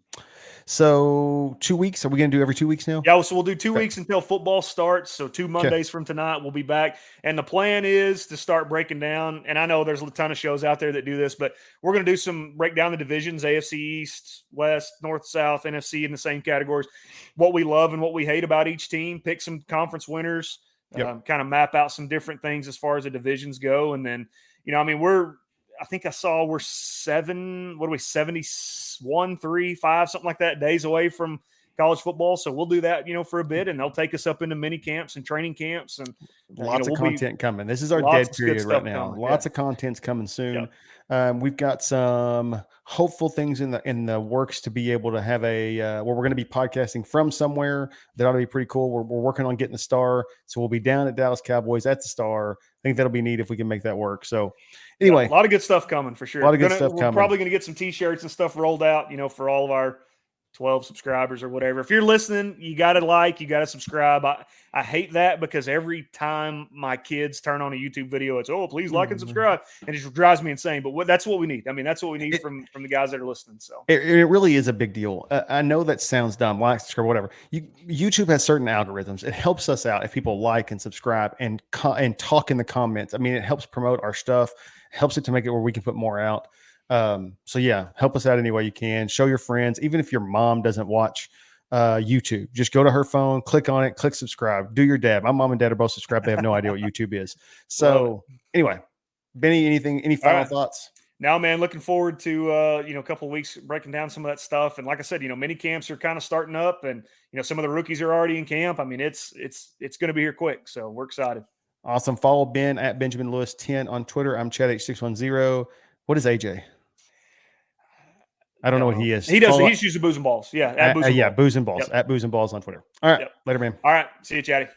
So 2 weeks, are we going to do every 2 weeks now? Yeah. So we'll do 2 weeks until football starts. So 2 Mondays from tonight, we'll be back. And the plan is to start breaking down. And I know there's a ton of shows out there that do this, but we're going to do break down the divisions, AFC East, West, North, South, NFC in the same categories, what we love and what we hate about each team, pick some conference winners, kind of map out some different things as far as the divisions go. And then, I think I saw we're 71, 3, 5, something like that days away from college football. So we'll do that, for a bit, and they'll take us up into mini camps and training camps, and lots of content coming. This is our dead period right now. Lots of content's coming soon. Yep. We've got some hopeful things in the works to be able to have where we're going to be podcasting from somewhere. That ought to be pretty cool. We're working on getting the Star, so we'll be down at Dallas Cowboys at the Star. I think that'll be neat if we can make that work. So anyway, a lot of good stuff coming for sure. We're probably going to get some t-shirts and stuff rolled out, for all of our 12 subscribers or whatever. If you're listening, you got to you got to subscribe. I hate that because every time my kids turn on a YouTube video, it's, please like and subscribe. And it just drives me insane. But that's what we need. I mean, that's what we need from the guys that are listening. So it really is a big deal. I know that sounds dumb, like, subscribe, whatever. YouTube has certain algorithms. It helps us out if people like and subscribe and talk in the comments. I mean, it helps promote our stuff, helps it to make it where we can put more out. So yeah, help us out any way you can. Show your friends, even if your mom doesn't watch YouTube, just go to her phone, click on it, click subscribe, do your dad. My mom and dad are both subscribed. They have no idea what YouTube is. So anyway, Benny, any final thoughts? Now, man, looking forward to, a couple of weeks breaking down some of that stuff. And like I said, mini camps are kind of starting up, and, some of the rookies are already in camp. I mean, it's going to be here quick. So we're excited. Awesome. Follow Ben at Benjamin Lewis 10 on Twitter. I'm Chad H610. What is AJ? I don't know what he is. He does. He just uses Booze and Balls. Yeah. At Booze and Balls. Booze and Balls. Yep. At Booze and Balls on Twitter. All right. Later, man. All right. See you, Chatty.